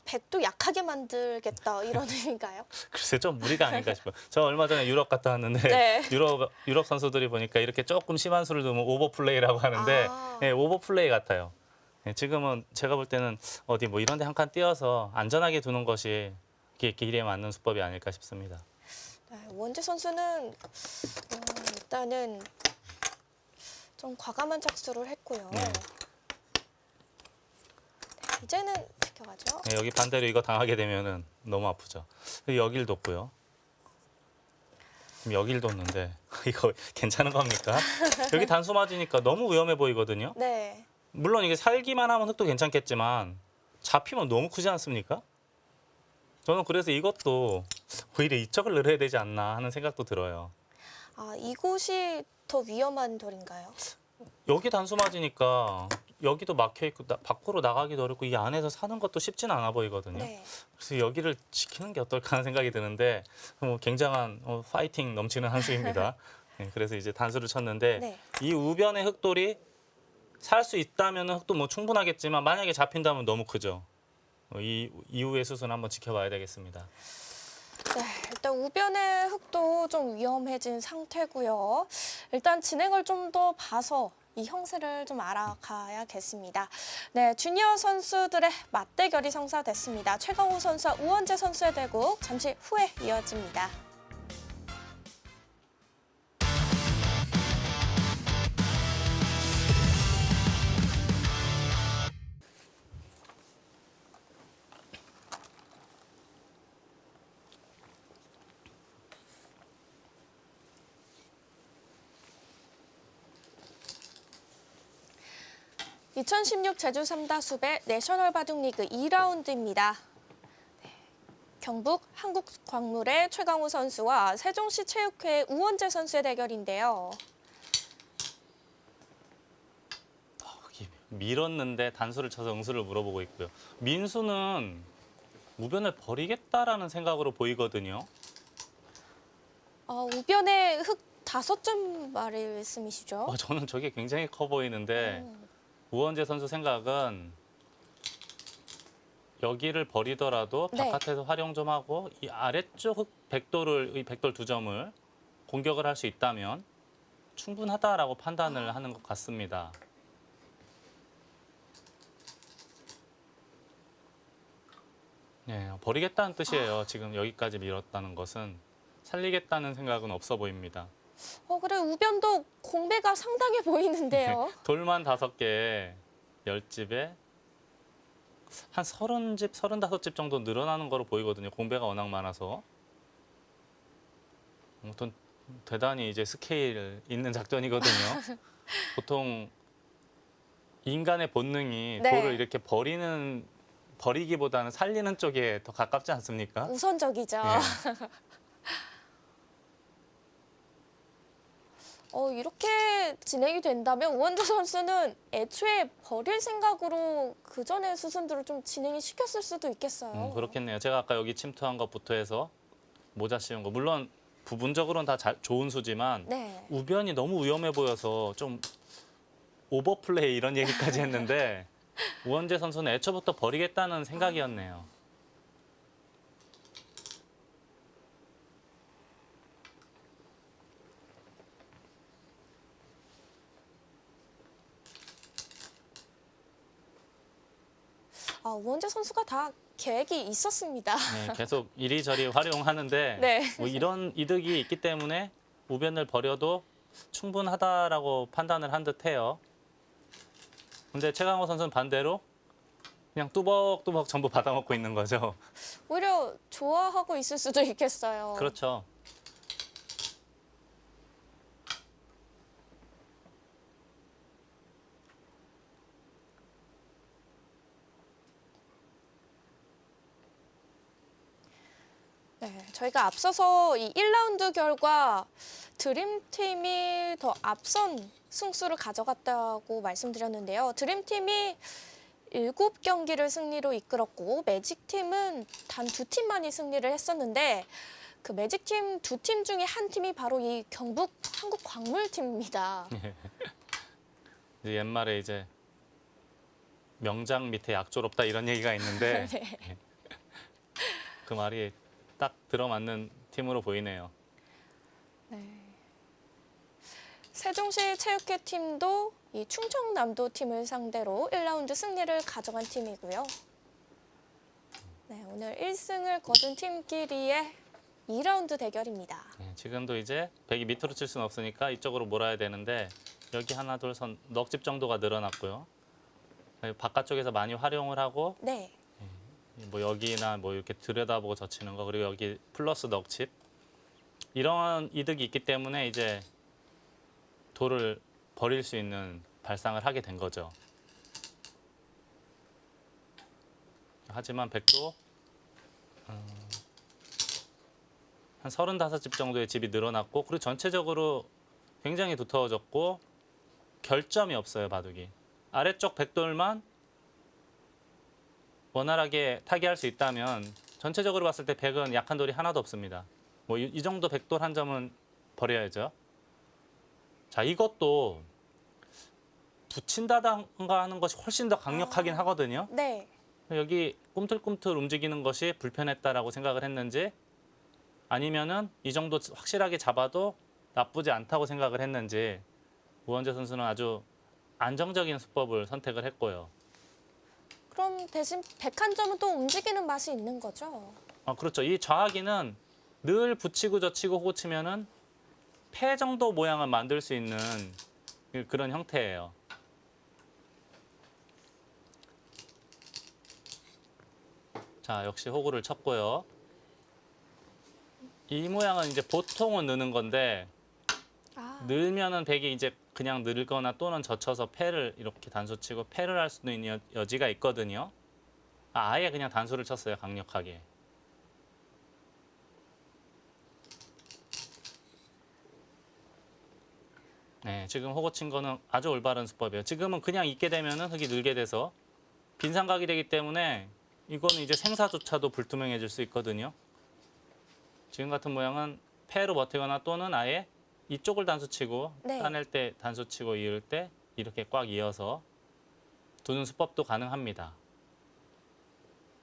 백도 약하게 만들겠다 이런 의미인가요? 글쎄 좀 무리가 아닌가 싶어요. 저 얼마 전에 유럽 갔다 왔는데 네. 유럽 선수들이 보니까 이렇게 조금 심한 수를 두면 오버플레이라고 하는데 아. 예, 오버플레이 같아요. 예, 지금은 제가 볼 때는 어디 뭐 이런 데 한 칸 띄어서 안전하게 두는 것이 길에 맞는 수법이 아닐까 싶습니다. 네, 우원재 선수는 일단은 좀 과감한 착수를 했고요. 네. 이제는 지켜가죠. 예, 여기 반대로 이거 당하게 되면은 너무 아프죠. 여길 뒀고요. 지금 여길 뒀는데 이거 괜찮은 겁니까? 여기 단수 맞으니까 너무 위험해 보이거든요. 네. 물론 이게 살기만 하면 흙도 괜찮겠지만 잡히면 너무 크지 않습니까? 저는 그래서 이것도 오히려 이쪽을 늘어야 되지 않나 하는 생각도 들어요. 아, 이곳이 더 위험한 돌인가요? 여기 단수 맞으니까 여기도 막혀 있고 밖으로 나가기도 어렵고 이 안에서 사는 것도 쉽지는 않아 보이거든요. 네. 그래서 여기를 지키는 게 어떨까 하는 생각이 드는데 굉장한 파이팅 넘치는 한 수입니다. 네, 그래서 이제 단수를 쳤는데 네. 이 우변의 흙돌이 살 수 있다면 흙도 뭐 충분하겠지만 만약에 잡힌다면 너무 크죠. 이 이후의 수순 한번 지켜봐야 되겠습니다. 네, 일단 우변의 흙도 좀 위험해진 상태고요. 일단 진행을 좀 더 봐서 이 형세를 좀 알아가야겠습니다. 네, 주니어 선수들의 맞대결이 성사됐습니다. 최강호 선수와 우원재 선수의 대국 잠시 후에 이어집니다. (2016) 제주 3다 숲의 내셔널 바둑리그 2라운드입니다. 경북 한국광물의 최강호 선수와 세종시 체육회의 우원재 선수의 대결인데요. 밀었는데 단수를 쳐서 응수를 물어보고 있고요. 민수는 우변을 버리겠다라는 생각으로 보이거든요. 우변에 흙 5점 말씀이시죠? 저는 저게 굉장히 커 보이는데 우원재 선수 생각은 여기를 버리더라도 네. 바깥에서 활용 좀 하고 이 아래쪽 이 백돌 두 점을 공격을 할 수 있다면 충분하다라고 판단을 하는 것 같습니다. 네, 버리겠다는 뜻이에요. 지금 여기까지 밀었다는 것은 살리겠다는 생각은 없어 보입니다. 그래 우변도 공배가 상당해 보이는데요. 돌만 5개, 10집에 한 30집, 35집 정도 늘어나는 거로 보이거든요. 공배가 워낙 많아서. 아무튼 대단히 이제 스케일 있는 작전이거든요. 보통 인간의 본능이 네. 돌을 이렇게 버리기보다는 살리는 쪽에 더 가깝지 않습니까? 우선적이죠. 예. 이렇게 진행이 된다면 우원재 선수는 애초에 버릴 생각으로 그 전에 수순들을 좀 진행이 시켰을 수도 있겠어요. 그렇겠네요. 제가 아까 여기 침투한 것부터 해서 모자 씌운 거. 물론 부분적으로는 다 좋은 수지만 네. 우변이 너무 위험해 보여서 좀 오버플레이 이런 얘기까지 했는데 우원재 선수는 애초부터 버리겠다는 생각이었네요. 우원재 선수가 다 계획이 있었습니다. 네, 계속 이리저리 활용하는데 네. 뭐 이런 이득이 있기 때문에 우변을 버려도 충분하다라고 판단을 한 듯해요. 근데 최강호 선수는 반대로 그냥 뚜벅뚜벅 전부 받아먹고 있는 거죠. 오히려 좋아하고 있을 수도 있겠어요. 그렇죠. 네, 저희가 앞서서 이 1라운드 결과 드림팀이 더 앞선 승수를 가져갔다고 말씀드렸는데요. 드림팀이 7경기를 승리로 이끌었고 매직팀은 단 2팀만이 승리를 했었는데 그 매직팀 2팀 중에 한 팀이 바로 이 경북 한국광물팀입니다. 이제 옛말에 이제 명장 밑에 약조롭다 이런 얘기가 있는데 네. 그 말이 딱 들어맞는 팀으로 보이네요. 세종시 체육회 팀도 이 충청남도 팀을 상대로 1라운드 승리를 가져간 팀이고요. 네, 오늘 1승을 거둔 팀끼리의 2라운드 대결입니다. 네, 지금도 이제 백이 밑으로 칠 수는 없으니까 이쪽으로 몰아야 되는데 여기 하나 둘 선 넉 집 정도가 늘어났고요. 바깥쪽에서 많이 활용을 하고 네. 뭐 여기나 뭐 이렇게 들여다보고 젖히는 거 그리고 여기 플러스 넉칩 이런 이득이 있기 때문에 이제 돌을 버릴 수 있는 발상을 하게 된 거죠. 하지만 백도 한 35집 정도의 집이 늘어났고 그리고 전체적으로 굉장히 두터워졌고 결점이 없어요, 바둑이. 아래쪽 백돌만 원활하게 타개할 수 있다면 전체적으로 봤을 때 백은 약한 돌이 하나도 없습니다. 뭐 이 정도 백돌 한 점은 버려야죠. 자, 이것도 붙인다던가 하는 것이 훨씬 더 강력하긴 하거든요. 네. 여기 꿈틀꿈틀 움직이는 것이 불편했다라고 생각을 했는지 아니면은 이 정도 확실하게 잡아도 나쁘지 않다고 생각을 했는지 우원재 선수는 아주 안정적인 수법을 선택을 했고요. 그럼 대신 백 한 점은 또 움직이는 맛이 있는 거죠? 그렇죠. 이 좌하기는 늘 붙이고 젖히고 호고 치면은 패 정도 모양을 만들 수 있는 그런 형태예요. 자, 역시 호구를 쳤고요. 이 모양은 이제 보통은 느는 건데 늘면은 백이 이제 그냥 늘거나 또는 젖혀서 패를 이렇게 단수 치고 패를 할 수도 있는 여지가 있거든요. 아예 그냥 단수를 쳤어요, 강력하게. 네, 지금 호구 친 거는 아주 올바른 수법이에요. 지금은 그냥 있게 되면은 흙이 늘게 돼서 빈상각이 되기 때문에 이거는 이제 생사조차도 불투명해질 수 있거든요. 지금 같은 모양은 패로 버티거나 또는 아예 이쪽을 단수치고 네. 따낼 때 단수치고 이을 때 이렇게 꽉 이어서 두는 수법도 가능합니다.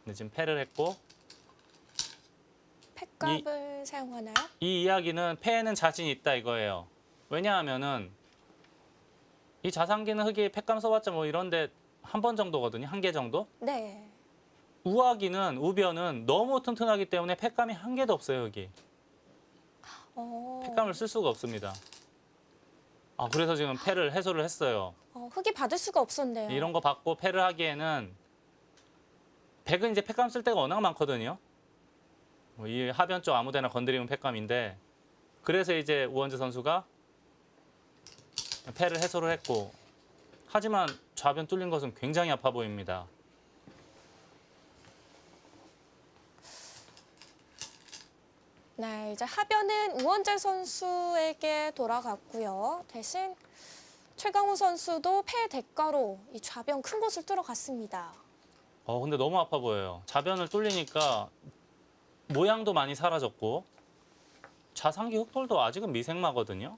근데 지금 패를 했고 팩값을 사용하나요? 이 이야기는 패에는 자신이 있다 이거예요. 왜냐하면은 이 자상기는 흙이 팩감 써봤자 뭐 이런데 한 번 정도거든요. 한 개 정도. 네. 우아기는 우변은 너무 튼튼하기 때문에 팩감이 한 개도 없어요 여기. 팩감을 쓸 수가 없습니다. 아 그래서 지금 패를 해소를 했어요. 흙이 받을 수가 없었네요. 이런 거 받고 패를 하기에는 백은 이제 팩감 쓸 데가 워낙 많거든요. 뭐이 하변 쪽 아무데나 건드리면 팩감인데 그래서 이제 우원재 선수가 패를 해소를 했고 하지만 좌변 뚫린 것은 굉장히 아파 보입니다. 네, 이제 하변은 우원재 선수에게 돌아갔고요. 대신 최강호 선수도 패 대가로 이 좌변 큰 곳을 뚫어갔습니다. 근데 너무 아파 보여요. 좌변을 뚫리니까 모양도 많이 사라졌고 좌상기 흑돌도 아직은 미생마거든요.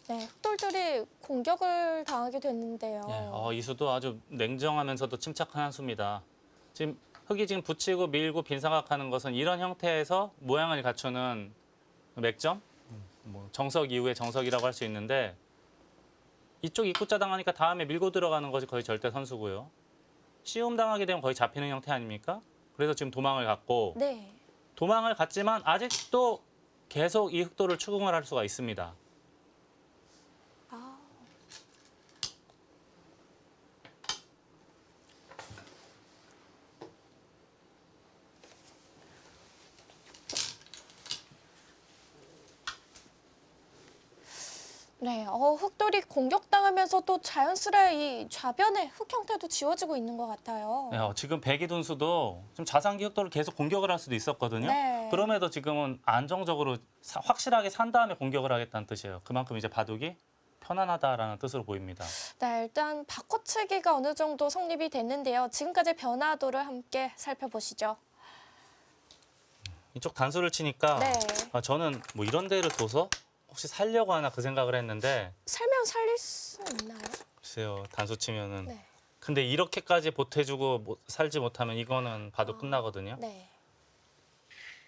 네, 흑돌들이 공격을 당하게 됐는데요. 이 수도 아주 냉정하면서도 침착한 한 수입니다. 지금 흙이 지금 붙이고 밀고 빈사각하는 것은 이런 형태에서 모양을 갖추는 맥점, 뭐 정석 이후의 정석이라고 할 수 있는데 이쪽 입구자 당하니까 다음에 밀고 들어가는 것이 거의 절대 선수고요. 시움 당하게 되면 거의 잡히는 형태 아닙니까? 그래서 지금 도망을 갔고 네. 도망을 갔지만 아직도 계속 이 흑돌을 추궁을 할 수가 있습니다. 아, 네, 흑돌이 공격당하면서 또 자연스레 이 좌변의 흙 형태도 지워지고 있는 것 같아요. 네, 지금 백이둔수도 좀 자상기 흑돌을 계속 공격을 할 수도 있었거든요. 네. 그럼에도 지금은 안정적으로 확실하게 산 다음에 공격을 하겠다는 뜻이에요. 그만큼 이제 바둑이 편안하다라는 뜻으로 보입니다. 네, 일단 바꿔치기가 어느 정도 성립이 됐는데요. 지금까지 변화도를 함께 살펴보시죠. 이쪽 단수를 치니까 네. 저는 뭐 이런 데를 둬서 혹시 살려고 하나 그 생각을 했는데 살면 살릴 수 있나요? 글쎄요 단수 치면은 네. 근데 이렇게까지 보태주고 살지 못하면 이거는 바둑 끝나거든요. 네.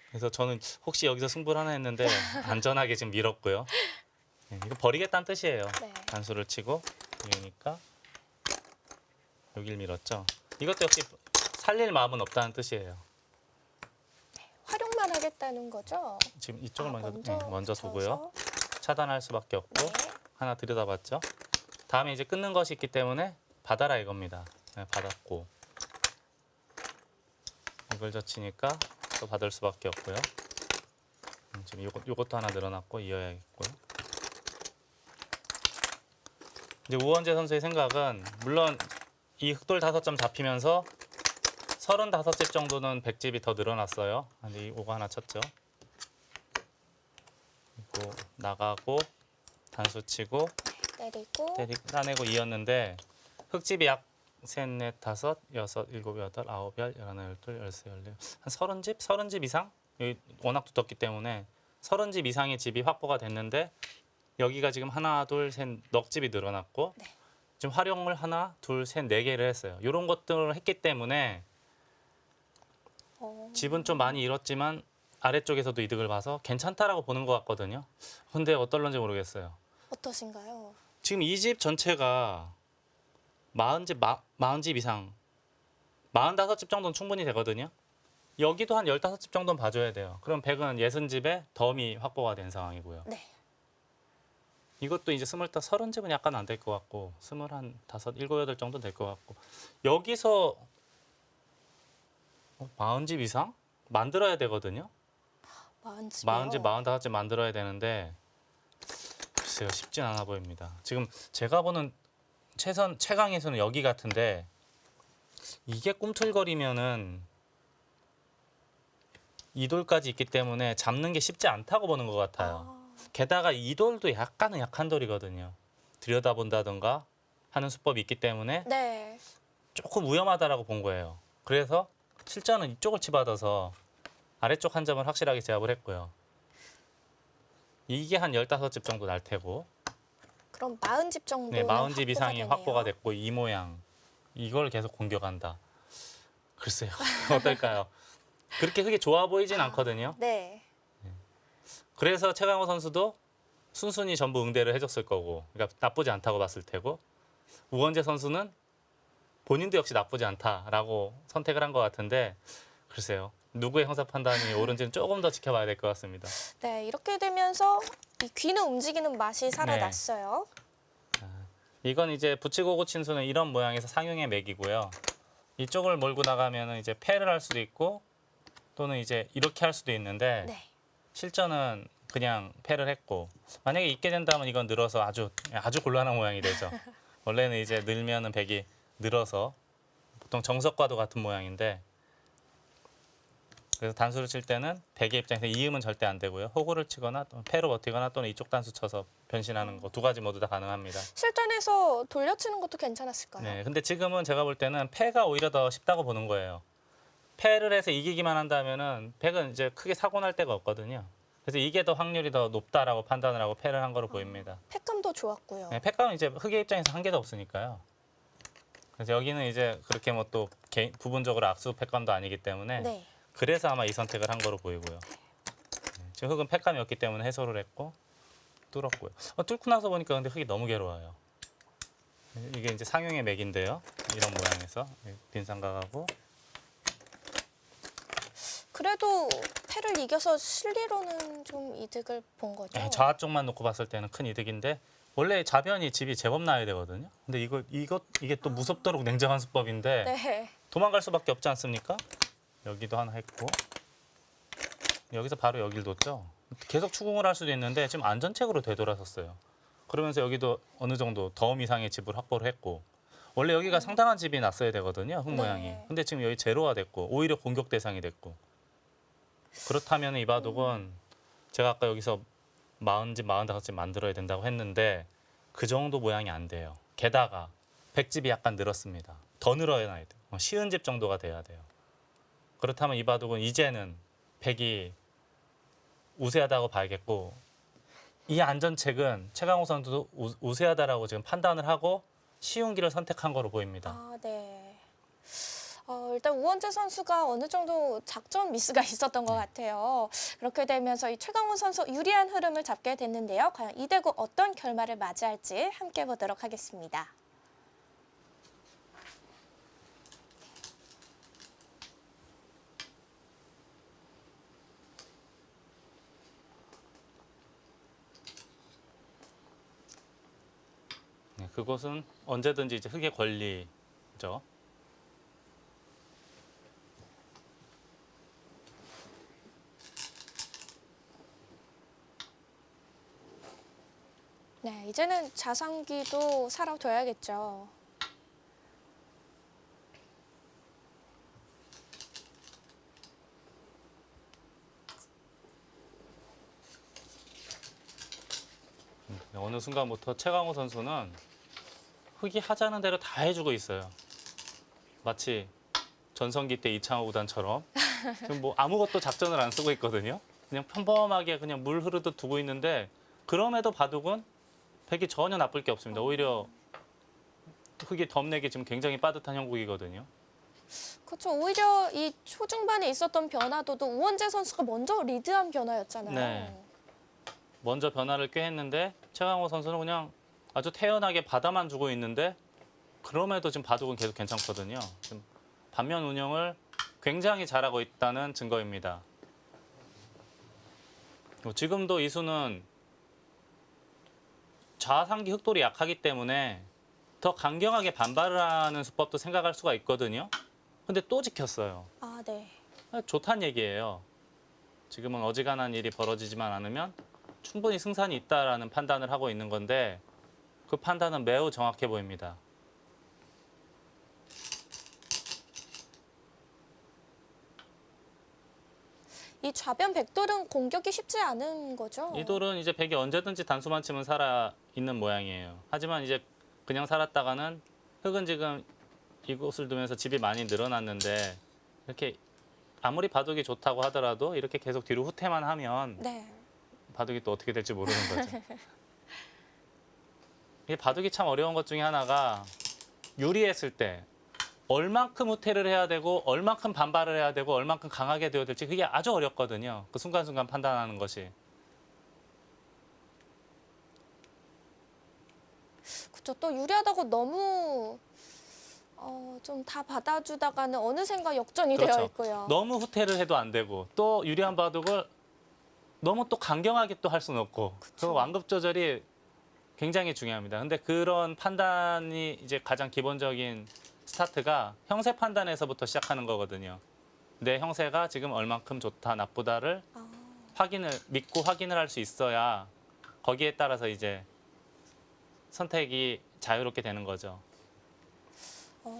그래서 저는 혹시 여기서 승부를 하나 했는데 안전하게 지금 밀었고요. 네, 이거 버리겠다는 뜻이에요. 네. 단수를 치고 이러니까 여길 밀었죠. 이것도 역시 살릴 마음은 없다는 뜻이에요. 활용만 하겠다는 거죠? 지금 이쪽을 먼저 먼저 두고요. 쳐서. 차단할 수밖에 없고 네. 하나 들여다봤죠. 다음에 이제 끊는 것이 있기 때문에 받아라 이겁니다. 네, 받았고 이걸 젖히니까 또 받을 수밖에 없고요. 지금 요것도 하나 늘어났고 이어야겠고요. 이제 우원재 선수의 생각은 물론 이 흑돌 5점 잡히면서 35집 정도는 100집이 더 늘어났어요. 근데 이거 하나 쳤죠. 그리고 나가고 단수 치고 때리고 따내고 이었는데 흑집이 약 3, 4, 5, 6, 7, 8, 9, 10, 11, 12, 13, 14, 한 30집? 30집 이상? 여기 워낙 두텁기 때문에 30집 이상의 집이 확보가 됐는데 여기가 지금 하나, 둘, 셋, 넉 집이 늘어났고 네. 지금 활용을 하나, 둘, 셋, 4개를 했어요. 이런 것들을 했기 때문에 집은 좀 많이 잃었지만 아래쪽에서도 이득을 봐서 괜찮다라고 보는 것 같거든요. 근데 어떨런지 모르겠어요. 어떠신가요? 지금 이 집 전체가 40집 이상 45집 정도는 충분히 되거든요. 여기도 한 15집 정도는 봐줘야 돼요. 그럼 100은 60집에 덤이 확보가 된 상황이고요. 네. 이것도 이제 30집은 약간 안 될 것 같고 25, 7, 8 정도 될 것 같고 여기서 40집 이상 만들어야 되거든요. 40집이요? 40집, 45집 만들어야 되는데 글쎄요 쉽진 않아 보입니다. 지금 제가 보는 최강에서는 여기 같은데 이게 꿈틀거리면은 이돌까지 있기 때문에 잡는 게 쉽지 않다고 보는 것 같아요. 게다가 이돌도 약간은 약한 돌이거든요. 들여다본다던가 하는 수법이 있기 때문에 네. 조금 위험하다라고 본 거예요. 그래서 실전은 이쪽을 치받아서 아래쪽 한 점을 확실하게 제압을 했고요. 이게 한 15집 정도 날 테고 그럼 40집 정도. 네, 40집 이상이 확보가 됐고 이 모양 이걸 계속 공격한다. 글쎄요. 어떨까요? 그렇게 크게 좋아 보이진 않거든요. 네. 그래서 최강호 선수도 순순히 전부 응대를 해줬을 거고 그러니까 나쁘지 않다고 봤을 테고 우원재 선수는 본인도 역시 나쁘지 않다라고 선택을 한 것 같은데 글쎄요. 누구의 형사 판단이 옳은지는 조금 더 지켜봐야 될 것 같습니다. 네, 이렇게 되면서 이 귀는 움직이는 맛이 살아났어요. 이건 이제 붙이고 고친수는 이런 모양에서 상용의 맥이고요. 이쪽을 몰고 나가면 이제 패를 할 수도 있고 또는 이제 이렇게 할 수도 있는데 네. 실전은 그냥 패를 했고 만약에 있게 된다면 이건 늘어서 아주 곤란한 모양이 되죠. 원래는 이제 늘면은 백이 늘어서 보통 정석과도 같은 모양인데 그래서 단수를 칠 때는 백의 입장에서 이음은 절대 안 되고요. 호구를 치거나 또는 패로 버티거나 또는 이쪽 단수 쳐서 변신하는 거 두 가지 모두 다 가능합니다. 실전에서 돌려치는 것도 괜찮았을까요? 네, 근데 지금은 제가 볼 때는 패가 오히려 더 쉽다고 보는 거예요. 패를 해서 이기기만 한다면은 백은 이제 크게 사고 날 데가 없거든요. 그래서 이게 더 확률이 더 높다라고 판단을 하고 패를 한 거로 보입니다. 팩감도 좋았고요. 네, 패감은 이제 흑의 입장에서 한계도 없으니까요. 그래서 여기는 이제 그렇게 뭐 또 부분적으로 악수 패감도 아니기 때문에 네. 그래서 아마 이 선택을 한 거로 보이고요. 네, 지금 흑은 패감이 없기 때문에 해소를 했고 뚫었고요. 뚫고 나서 보니까 근데 흑이 너무 괴로워요. 이게 이제 상용의 맥인데요. 이런 모양에서 빈삼각하고 그래도 패를 이겨서 실리로는 좀 이득을 본 거죠. 네, 좌 쪽만 놓고 봤을 때는 큰 이득인데 원래 좌변이 집이 제법 나야 되거든요. 근데 이게 또 무섭도록 냉정한 수법인데 네. 도망갈 수밖에 없지 않습니까? 여기도 하나 했고 여기서 바로 여기를 뒀죠. 계속 추궁을 할 수도 있는데 지금 안전책으로 되돌아섰어요. 그러면서 여기도 어느 정도 덤 이상의 집을 확보를 했고 원래 여기가 상당한 집이 났어야 되거든요. 흙 모양이. 네. 근데 지금 여기 제로화 됐고 오히려 공격 대상이 됐고 그렇다면 이 바둑은 제가 아까 여기서 40집, 45집 만들어야 된다고 했는데 그 정도 모양이 안 돼요. 게다가 100집이 약간 늘었습니다. 더 늘어야 돼요. 쉬운 집 정도가 돼야 돼요. 그렇다면 이 바둑은 이제는 100이 우세하다고 봐야겠고 이 안전책은 최강호 선수도 우세하다라고 지금 판단을 하고 쉬운 길을 선택한 거로 보입니다. 아, 네. 일단 우원재 선수가 어느 정도 작전 미스가 있었던 것 같아요. 그렇게 되면서 이 최강호 선수 유리한 흐름을 잡게 됐는데요. 과연 이 대국 어떤 결말을 맞이할지 함께 보도록 하겠습니다. 네, 그것은 언제든지 이제 흑의 권리죠. 네, 이제는 자상기도 살아둬야겠죠. 어느 순간부터 최강호 선수는 흑이 하자는 대로 다 해주고 있어요. 마치 전성기 때 이창호 구단처럼 지금 뭐 아무것도 작전을 안 쓰고 있거든요. 그냥 평범하게 그냥 물 흐르듯 두고 있는데 그럼에도 바둑은 백이 전혀 나쁠 게 없습니다. 오히려 흑이 덤내기 지금 굉장히 빠듯한 형국이거든요. 그렇죠. 오히려 이 초중반에 있었던 변화도 우원재 선수가 먼저 리드한 변화였잖아요. 네. 먼저 변화를 꾀했는데 최강호 선수는 그냥 아주 태연하게 받아만 주고 있는데 그럼에도 지금 바둑은 계속 괜찮거든요. 지금 반면 운영을 굉장히 잘하고 있다는 증거입니다. 지금도 이수는 좌상기 흑돌이 약하기 때문에 더 강경하게 반발을 하는 수법도 생각할 수가 있거든요. 근데 또 지켰어요. 아, 네. 좋다는 얘기예요. 지금은 어지간한 일이 벌어지지만 않으면 충분히 승산이 있다라는 판단을 하고 있는 건데 그 판단은 매우 정확해 보입니다. 이 좌변 백돌은 공격이 쉽지 않은 거죠? 이 돌은 이제 백이 언제든지 단수만 치면 살아 있는 모양이에요. 하지만 이제 그냥 살았다가는 흙은 지금 이곳을 두면서 집이 많이 늘어났는데 이렇게 아무리 바둑이 좋다고 하더라도 이렇게 계속 뒤로 후퇴만 하면 네. 바둑이 또 어떻게 될지 모르는 거죠. 이게 바둑이 참 어려운 것 중에 하나가 유리했을 때 얼만큼 후퇴를 해야 되고 얼만큼 반발을 해야 되고 얼만큼 강하게 되어야 될지 그게 아주 어렵거든요. 그 순간순간 판단하는 것이. 그렇죠. 또 유리하다고 너무 좀 다 받아주다가는 어느샌가 역전이 되어 그렇죠. 있고요. 너무 후퇴를 해도 안 되고 또 유리한 바둑을 너무 또 강경하게 또 할 수는 없고 그 완급 조절이 굉장히 중요합니다. 근데 그런 판단이 이제 가장 기본적인 스타트가 형세 판단에서부터 시작하는 거거든요. 내 형세가 지금 얼만큼 좋다 나쁘다를 믿고 확인을 할 수 있어야 거기에 따라서 이제 선택이 자유롭게 되는 거죠.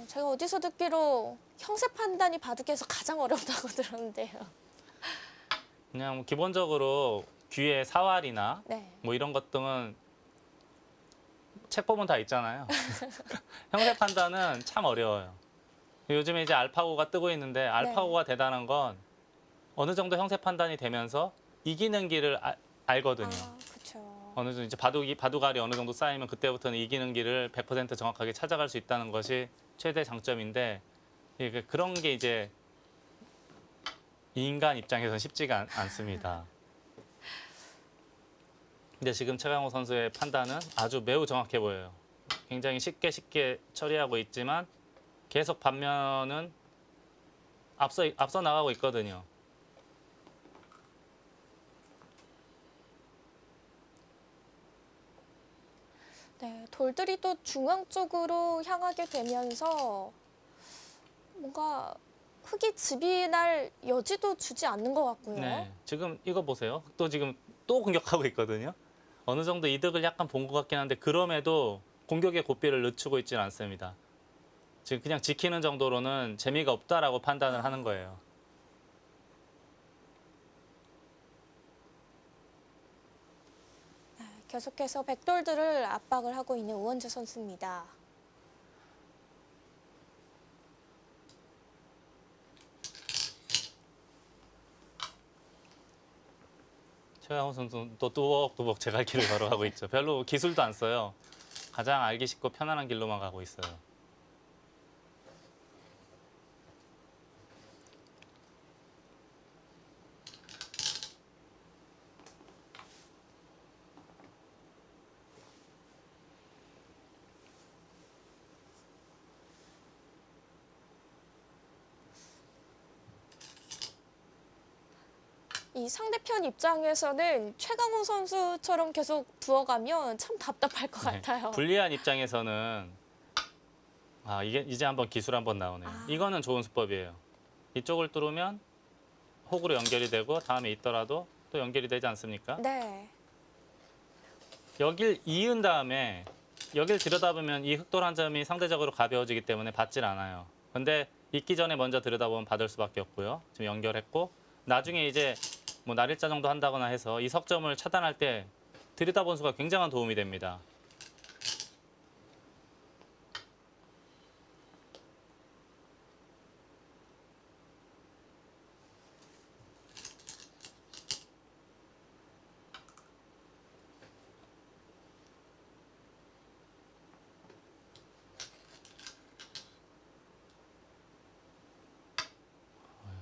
제가 어디서 듣기로 형세 판단이 바둑에서 가장 어렵다고 들었는데요. 그냥 기본적으로 귀의 사활이나 네. 뭐 이런 것 등은 책 보면 다 있잖아요. 형세 판단은 참 어려워요. 요즘에 이제 알파고가 뜨고 있는데 알파고가 대단한 건 어느 정도 형세 판단이 되면서 이기는 길을 알거든요. 그렇죠. 어느 정도 이제 바둑알이 어느 정도 쌓이면 그때부터는 이기는 길을 100% 정확하게 찾아갈 수 있다는 것이 최대 장점인데 그런 게 이제 인간 입장에서는 쉽지가 않습니다. 근데 지금 최강호 선수의 판단은 아주 매우 정확해 보여요. 굉장히 쉽게 처리하고 있지만 계속 반면은 앞서 나가고 있거든요. 네, 돌들이 또 중앙 쪽으로 향하게 되면서 뭔가 흙이 즙이 날 여지도 주지 않는 것 같고요. 네, 지금 이거 보세요. 또 지금 또 공격하고 있거든요. 어느 정도 이득을 약간 본 것 같긴 한데 그럼에도 공격의 고삐를 늦추고 있지는 않습니다. 지금 그냥 지키는 정도로는 재미가 없다라고 판단을 하는 거예요. 계속해서 백돌들을 압박을 하고 있는 우원재 선수입니다. 최강호 선수는 또 뚜벅뚜벅 제 갈 길을 걸어가고 있죠. 별로 기술도 안 써요. 가장 알기 쉽고 편안한 길로만 가고 있어요. 이 상대편 입장에서는 최강호 선수처럼 계속 두어가면 참 답답할 것 같아요. 불리한 입장에서는 이게 이제 한번 기술 한번 나오네요. 이거는 좋은 수법이에요. 이쪽을 뚫으면 혹으로 연결이 되고 다음에 있더라도 또 연결이 되지 않습니까? 네. 여길 이은 다음에 여길 들여다보면 이 흑돌 한 점이 상대적으로 가벼워지기 때문에 받질 않아요. 근데 있기 전에 먼저 들여다보면 받을 수밖에 없고요. 지금 연결했고 나중에 이제 뭐 날일자 정도 한다거나 해서 이 석점을 차단할 때 들여다본 수가 굉장한 도움이 됩니다.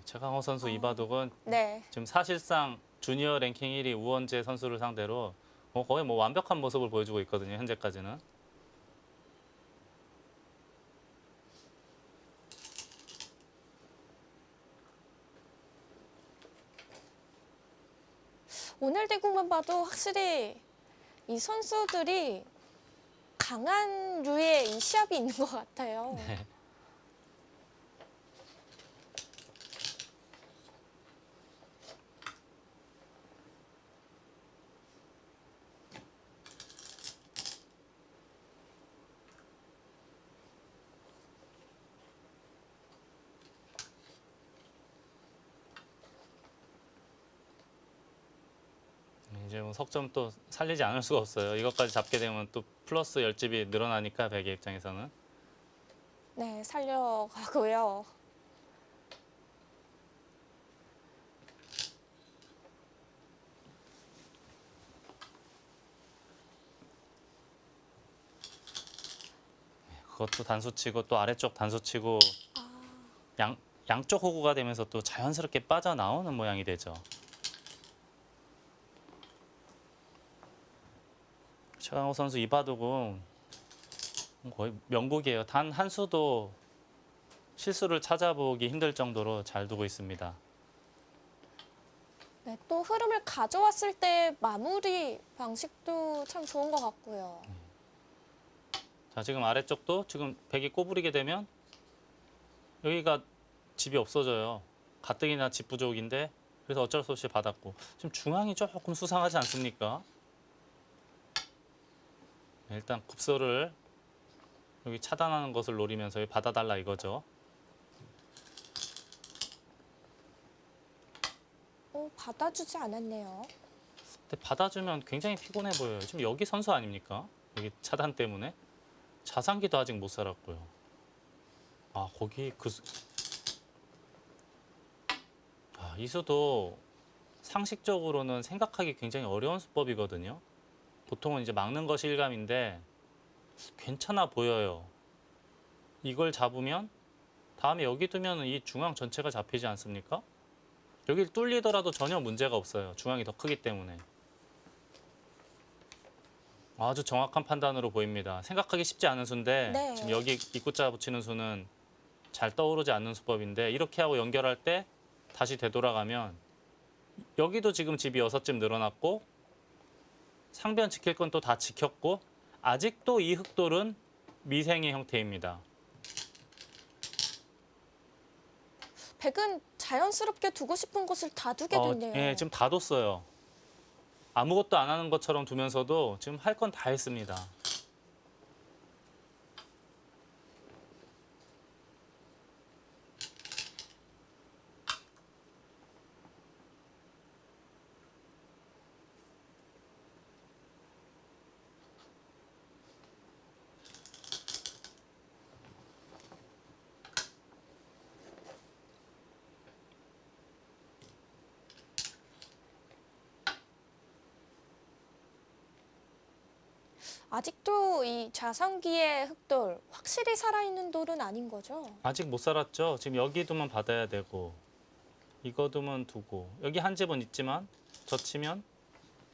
최강호 선수 이 바둑은 네. 지금 사실상 주니어 랭킹 1위 우원재 선수를 상대로 거의 뭐 완벽한 모습을 보여주고 있거든요. 현재까지는. 오늘 대국만 봐도 확실히 이 선수들이 강한 류의 이 시합이 있는 것 같아요. 네. 이제 뭐 석점 또 살리지 않을 수가 없어요. 이것까지 잡게 되면 또 플러스 10집이 늘어나니까 베개 입장에서는. 네, 살려가고요. 그것도 단수치고 또 아래쪽 단수치고 양쪽 호구가 되면서 또 자연스럽게 빠져나오는 모양이 되죠. 최강호 선수 이 바둑은 거의 명곡이에요. 단 한 수도 실수를 찾아보기 힘들 정도로 잘 두고 있습니다. 네, 또 흐름을 가져왔을 때 마무리 방식도 참 좋은 것 같고요. 자, 지금 아래쪽도 지금 백이 꼬부리게 되면 여기가 집이 없어져요. 가뜩이나 집 부족인데 그래서 어쩔 수 없이 받았고 지금 중앙이 조금 수상하지 않습니까? 네, 일단 굽소를 여기 차단하는 것을 노리면서 여기 받아달라 이거죠. 받아주지 않았네요. 근데 받아주면 굉장히 피곤해 보여요. 지금 여기 선수 아닙니까? 여기 차단 때문에. 자산기도 아직 못 살았고요. 아, 거기 이 수도 상식적으로는 생각하기 굉장히 어려운 수법이거든요. 보통은 이제 막는 것이 일감인데 괜찮아 보여요. 이걸 잡으면 다음에 여기 두면 이 중앙 전체가 잡히지 않습니까? 여기를 뚫리더라도 전혀 문제가 없어요. 중앙이 더 크기 때문에. 아주 정확한 판단으로 보입니다. 생각하기 쉽지 않은 수인데 네. 지금 여기 입구자 붙이는 수는 잘 떠오르지 않는 수법인데 이렇게 하고 연결할 때 다시 되돌아가면 여기도 지금 집이 6집 늘어났고 상변 지킬 건 또 다 지켰고 아직도 이 흑돌은 미생의 형태입니다. 백은 자연스럽게 두고 싶은 곳을 다 두게 됐네요. 예, 지금 다 뒀어요. 아무것도 안 하는 것처럼 두면서도 지금 할 건 다 했습니다. 아직도 이 자성기의 흑돌 확실히 살아있는 돌은 아닌 거죠? 아직 못 살았죠. 지금 여기 두면 받아야 되고 이거 두면 두고 여기 한 집은 있지만 저 치면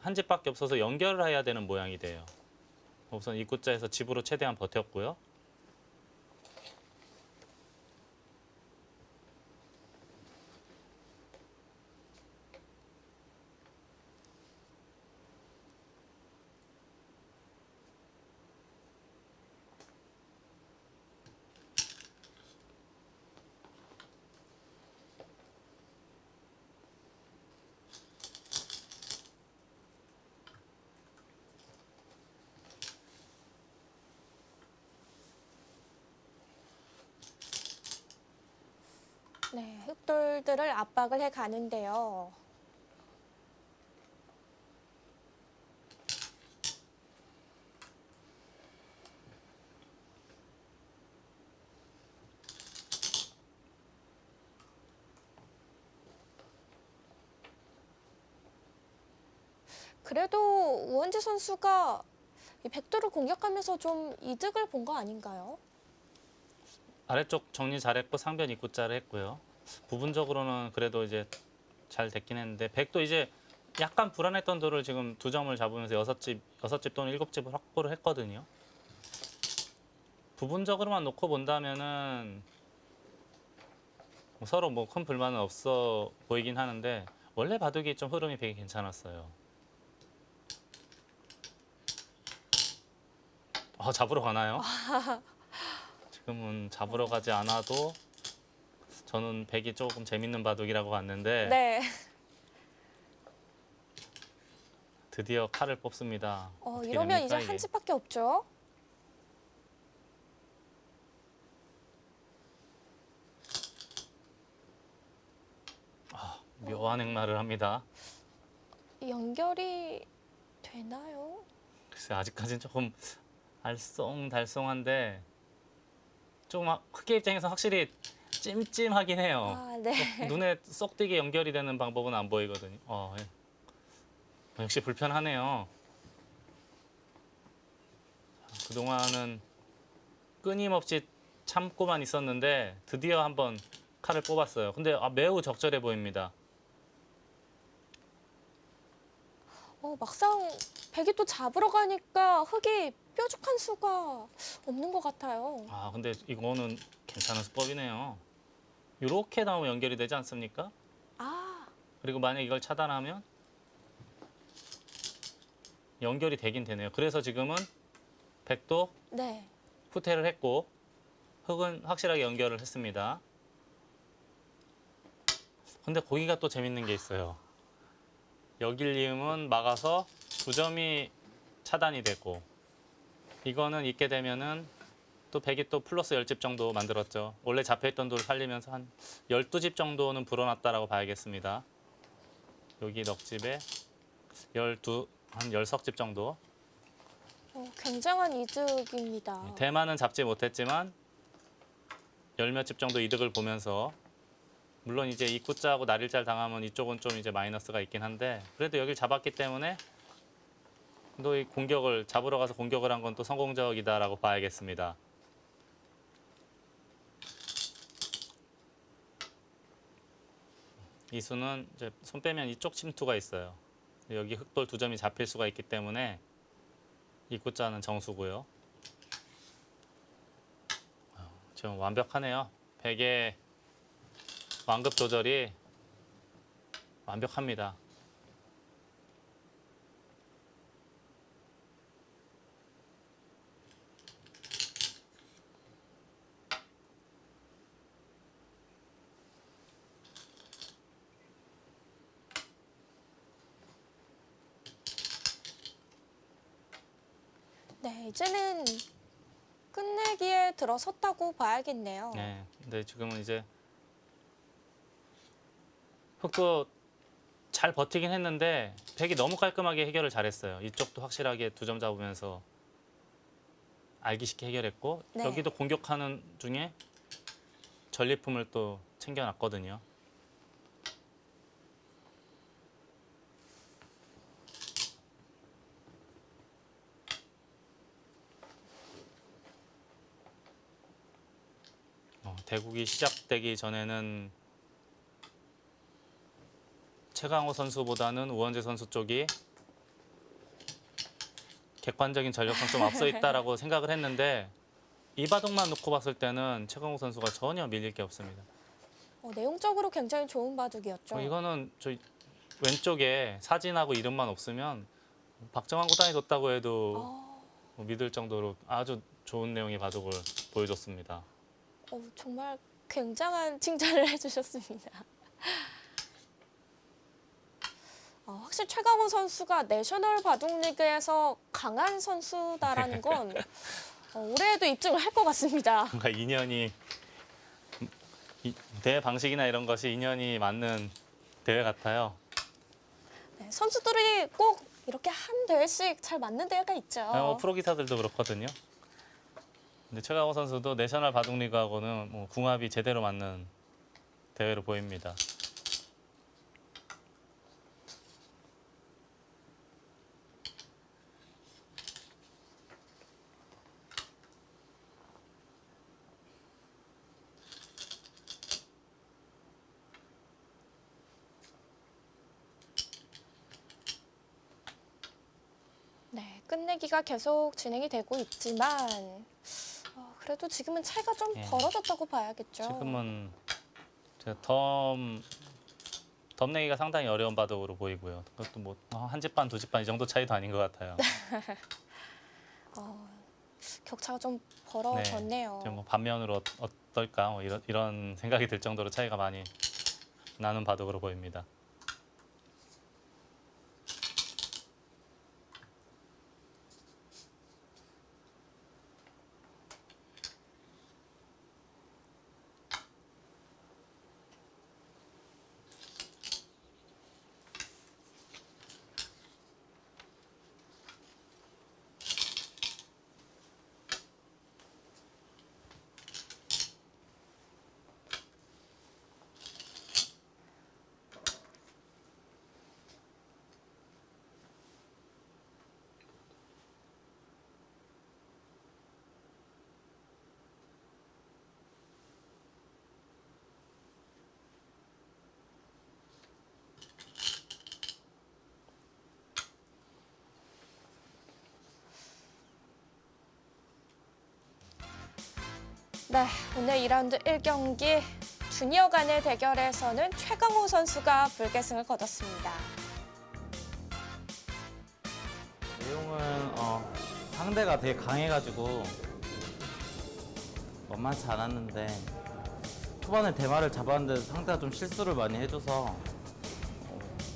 한 집밖에 없어서 연결을 해야 되는 모양이 돼요. 우선 입구자에서 집으로 최대한 버텼고요. 네, 흑돌들을 압박을 해 가는데요. 그래도 우원재 선수가 이 백돌을 공격하면서 좀 이득을 본 거 아닌가요? 아래쪽 정리 잘했고 상변 입구자를 했고요. 부분적으로는 그래도 이제 잘 됐긴 했는데 백도 이제 약간 불안했던 돌을 지금 2점을 잡으면서 6집 또는 7집을 확보를 했거든요. 부분적으로만 놓고 본다면은 서로 뭐 큰 불만은 없어 보이긴 하는데 원래 바둑이 좀 흐름이 되게 괜찮았어요. 잡으러 가나요? 지금은 잡으러 가지 않아도 저는 백이 조금 재밌는 바둑이라고 봤는데 네. 드디어 칼을 뽑습니다. 어떻게 이러면 됩니까, 이제 이게? 한 집밖에 없죠? 묘한 행마를 합니다. 연결이 되나요? 글쎄 아직까지는 조금 알쏭달쏭한데 조금 크게 입장에서 확실히 찜찜하긴 해요. 아, 네. 눈에 쏙 띄게 연결이 되는 방법은 안 보이거든요. 예. 역시 불편하네요. 그동안은 끊임없이 참고만 있었는데 드디어 한번 칼을 뽑았어요. 근데 매우 적절해 보입니다. 막상 백이 또 잡으러 가니까 흙이 뾰족한 수가 없는 것 같아요. 근데 이거는 괜찮은 수법이네요. 이렇게 나오면 연결이 되지 않습니까? 아, 그리고 만약 이걸 차단하면 연결이 되긴 되네요. 그래서 지금은 백도 네. 후퇴를 했고 흙은 확실하게 연결을 했습니다. 근데 거기가 또 재밌는 게 있어요. 여길리움은 막아서 2점이 차단이 되고 이거는 있게 되면은 또 백이 또 플러스 10집 정도 만들었죠. 원래 잡혀있던 돌을 살리면서 한 12집 정도는 불어났다라고 봐야겠습니다. 여기 넉집에 한 10석집 정도. 굉장한 이득입니다. 대만은 잡지 못했지만 열몇 집 정도 이득을 보면서 물론 이제 입구자하고 날일자를 당하면 이쪽은 좀 이제 마이너스가 있긴 한데 그래도 여길 잡았기 때문에 또 이 공격을 잡으러 가서 공격을 한 건 또 성공적이다라고 봐야겠습니다. 이 수는 이제 손 빼면 이쪽 침투가 있어요. 여기 흑돌 2점이 잡힐 수가 있기 때문에 입구자는 정수고요. 지금 완벽하네요. 백의 완급 조절이 완벽합니다. 네, 이제는 끝내기에 들어섰다고 봐야겠네요. 네, 근데 지금은 이제 흑도 잘 버티긴 했는데 백이 너무 깔끔하게 해결을 잘했어요. 이쪽도 확실하게 2점 잡으면서 알기 쉽게 해결했고 네. 여기도 공격하는 중에 전리품을 또 챙겨놨거든요. 대국이 시작되기 전에는 최강호 선수보다는 우원재 선수 쪽이 객관적인 전력상 좀 앞서 있다라고 생각을 했는데 이 바둑만 놓고 봤을 때는 최강호 선수가 전혀 밀릴 게 없습니다. 내용적으로 굉장히 좋은 바둑이었죠. 이거는 저 왼쪽에 사진하고 이름만 없으면 박정환 구단이 뒀다고 해도 믿을 정도로 아주 좋은 내용의 바둑을 보여줬습니다. 정말 굉장한 칭찬을 해주셨습니다. 확실히 최강호 선수가 내셔널 바둑리그에서 강한 선수다라는 건 올해에도 입증을 할 것 같습니다. 뭔가 인연이 대회 방식이나 이런 것이 인연이 맞는 대회 같아요. 네, 선수들이 꼭 이렇게 한 대회씩 잘 맞는 대회가 있죠. 프로 기사들도 그렇거든요. 근데 최강호 선수도 내셔널 바둑리그하고는 뭐 궁합이 제대로 맞는 대회로 보입니다. 네, 끝내기가 계속 진행이 되고 있지만 그래도 지금은 차이가 좀 예. 벌어졌다고 봐야겠죠. 지금은 덤 내기가 상당히 어려운 바둑으로 보이고요. 그것도 뭐 한 집 반, 두 집 반 이 정도 차이도 아닌 것 같아요. 격차가 좀 벌어졌네요. 지금 뭐 반면으로 어떨까 뭐 이런 생각이 들 정도로 차이가 많이 나는 바둑으로 보입니다. 네, 오늘 2라운드 1경기 주니어 간의 대결에서는 최강호 선수가 불계승을 거뒀습니다. 내용은 상대가 되게 강해가지고 만만치 않았는데 초반에 대마를 잡았는데 상대가 좀 실수를 많이 해줘서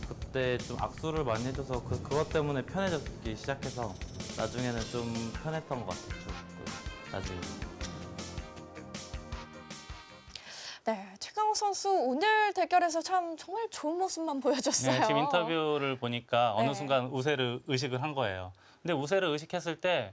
그때 좀 악수를 많이 해줘서 그것 때문에 편해졌기 시작해서 나중에는 좀 편했던 것 같아요. 나중에. 네, 최강호 선수 오늘 대결에서 참 정말 좋은 모습만 보여줬어요. 네, 지금 인터뷰를 보니까 어느 네. 순간 우세를 의식을 한 거예요. 근데 우세를 의식했을 때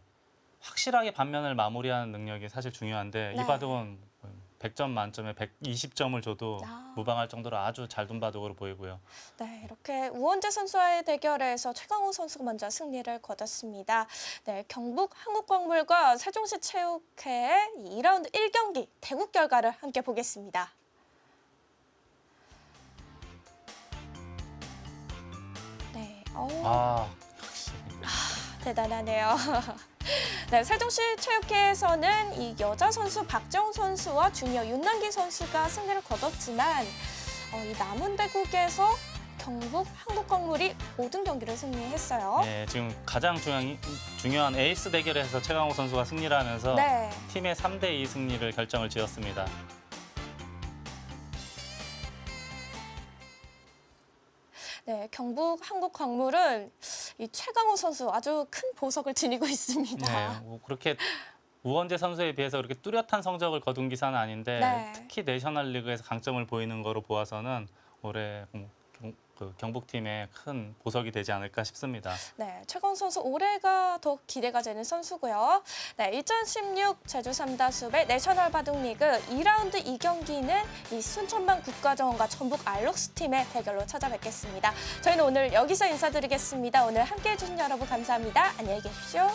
확실하게 반면을 마무리하는 능력이 사실 중요한데 네. 이 바둑은 100점 만점에 120점을 줘도 무방할 정도로 아주 잘 둔 바둑으로 보이고요. 네, 이렇게 우원재 선수와의 대결에서 최강호 선수가 먼저 승리를 거뒀습니다. 네, 경북 한국광물과 세종시 체육회의 2라운드 1경기 대국 결과를 함께 보겠습니다. 네, 역시. 대단하네요. 네, 세종시 체육회에서는 이 여자 선수 박재홍 선수와 주니어 윤남기 선수가 승리를 거뒀지만 이 남은 대국에서 경북 한국광물이 모든 경기를 승리했어요. 네, 지금 가장 중요한 에이스 대결에서 최강호 선수가 승리를 하면서 네. 팀의 3대2 승리를 결정을 지었습니다. 네, 경북 한국광물은 이 최강호 선수 아주 큰 보석을 지니고 있습니다. 네, 뭐 그렇게 우원재 선수에 비해서 그렇게 뚜렷한 성적을 거둔 기사는 아닌데 네. 특히 내셔널리그에서 강점을 보이는 거로 보아서는 올해 경북팀의 큰 보석이 되지 않을까 싶습니다. 네, 최강호 선수 올해가 더 기대가 되는 선수고요. 네, 2016 제주 삼다숲의 내셔널 바둑리그 2라운드 2경기는 이 순천만 국가정원과 전북 알록스 팀의 대결로 찾아뵙겠습니다. 저희는 오늘 여기서 인사드리겠습니다. 오늘 함께해 주신 여러분 감사합니다. 안녕히 계십시오.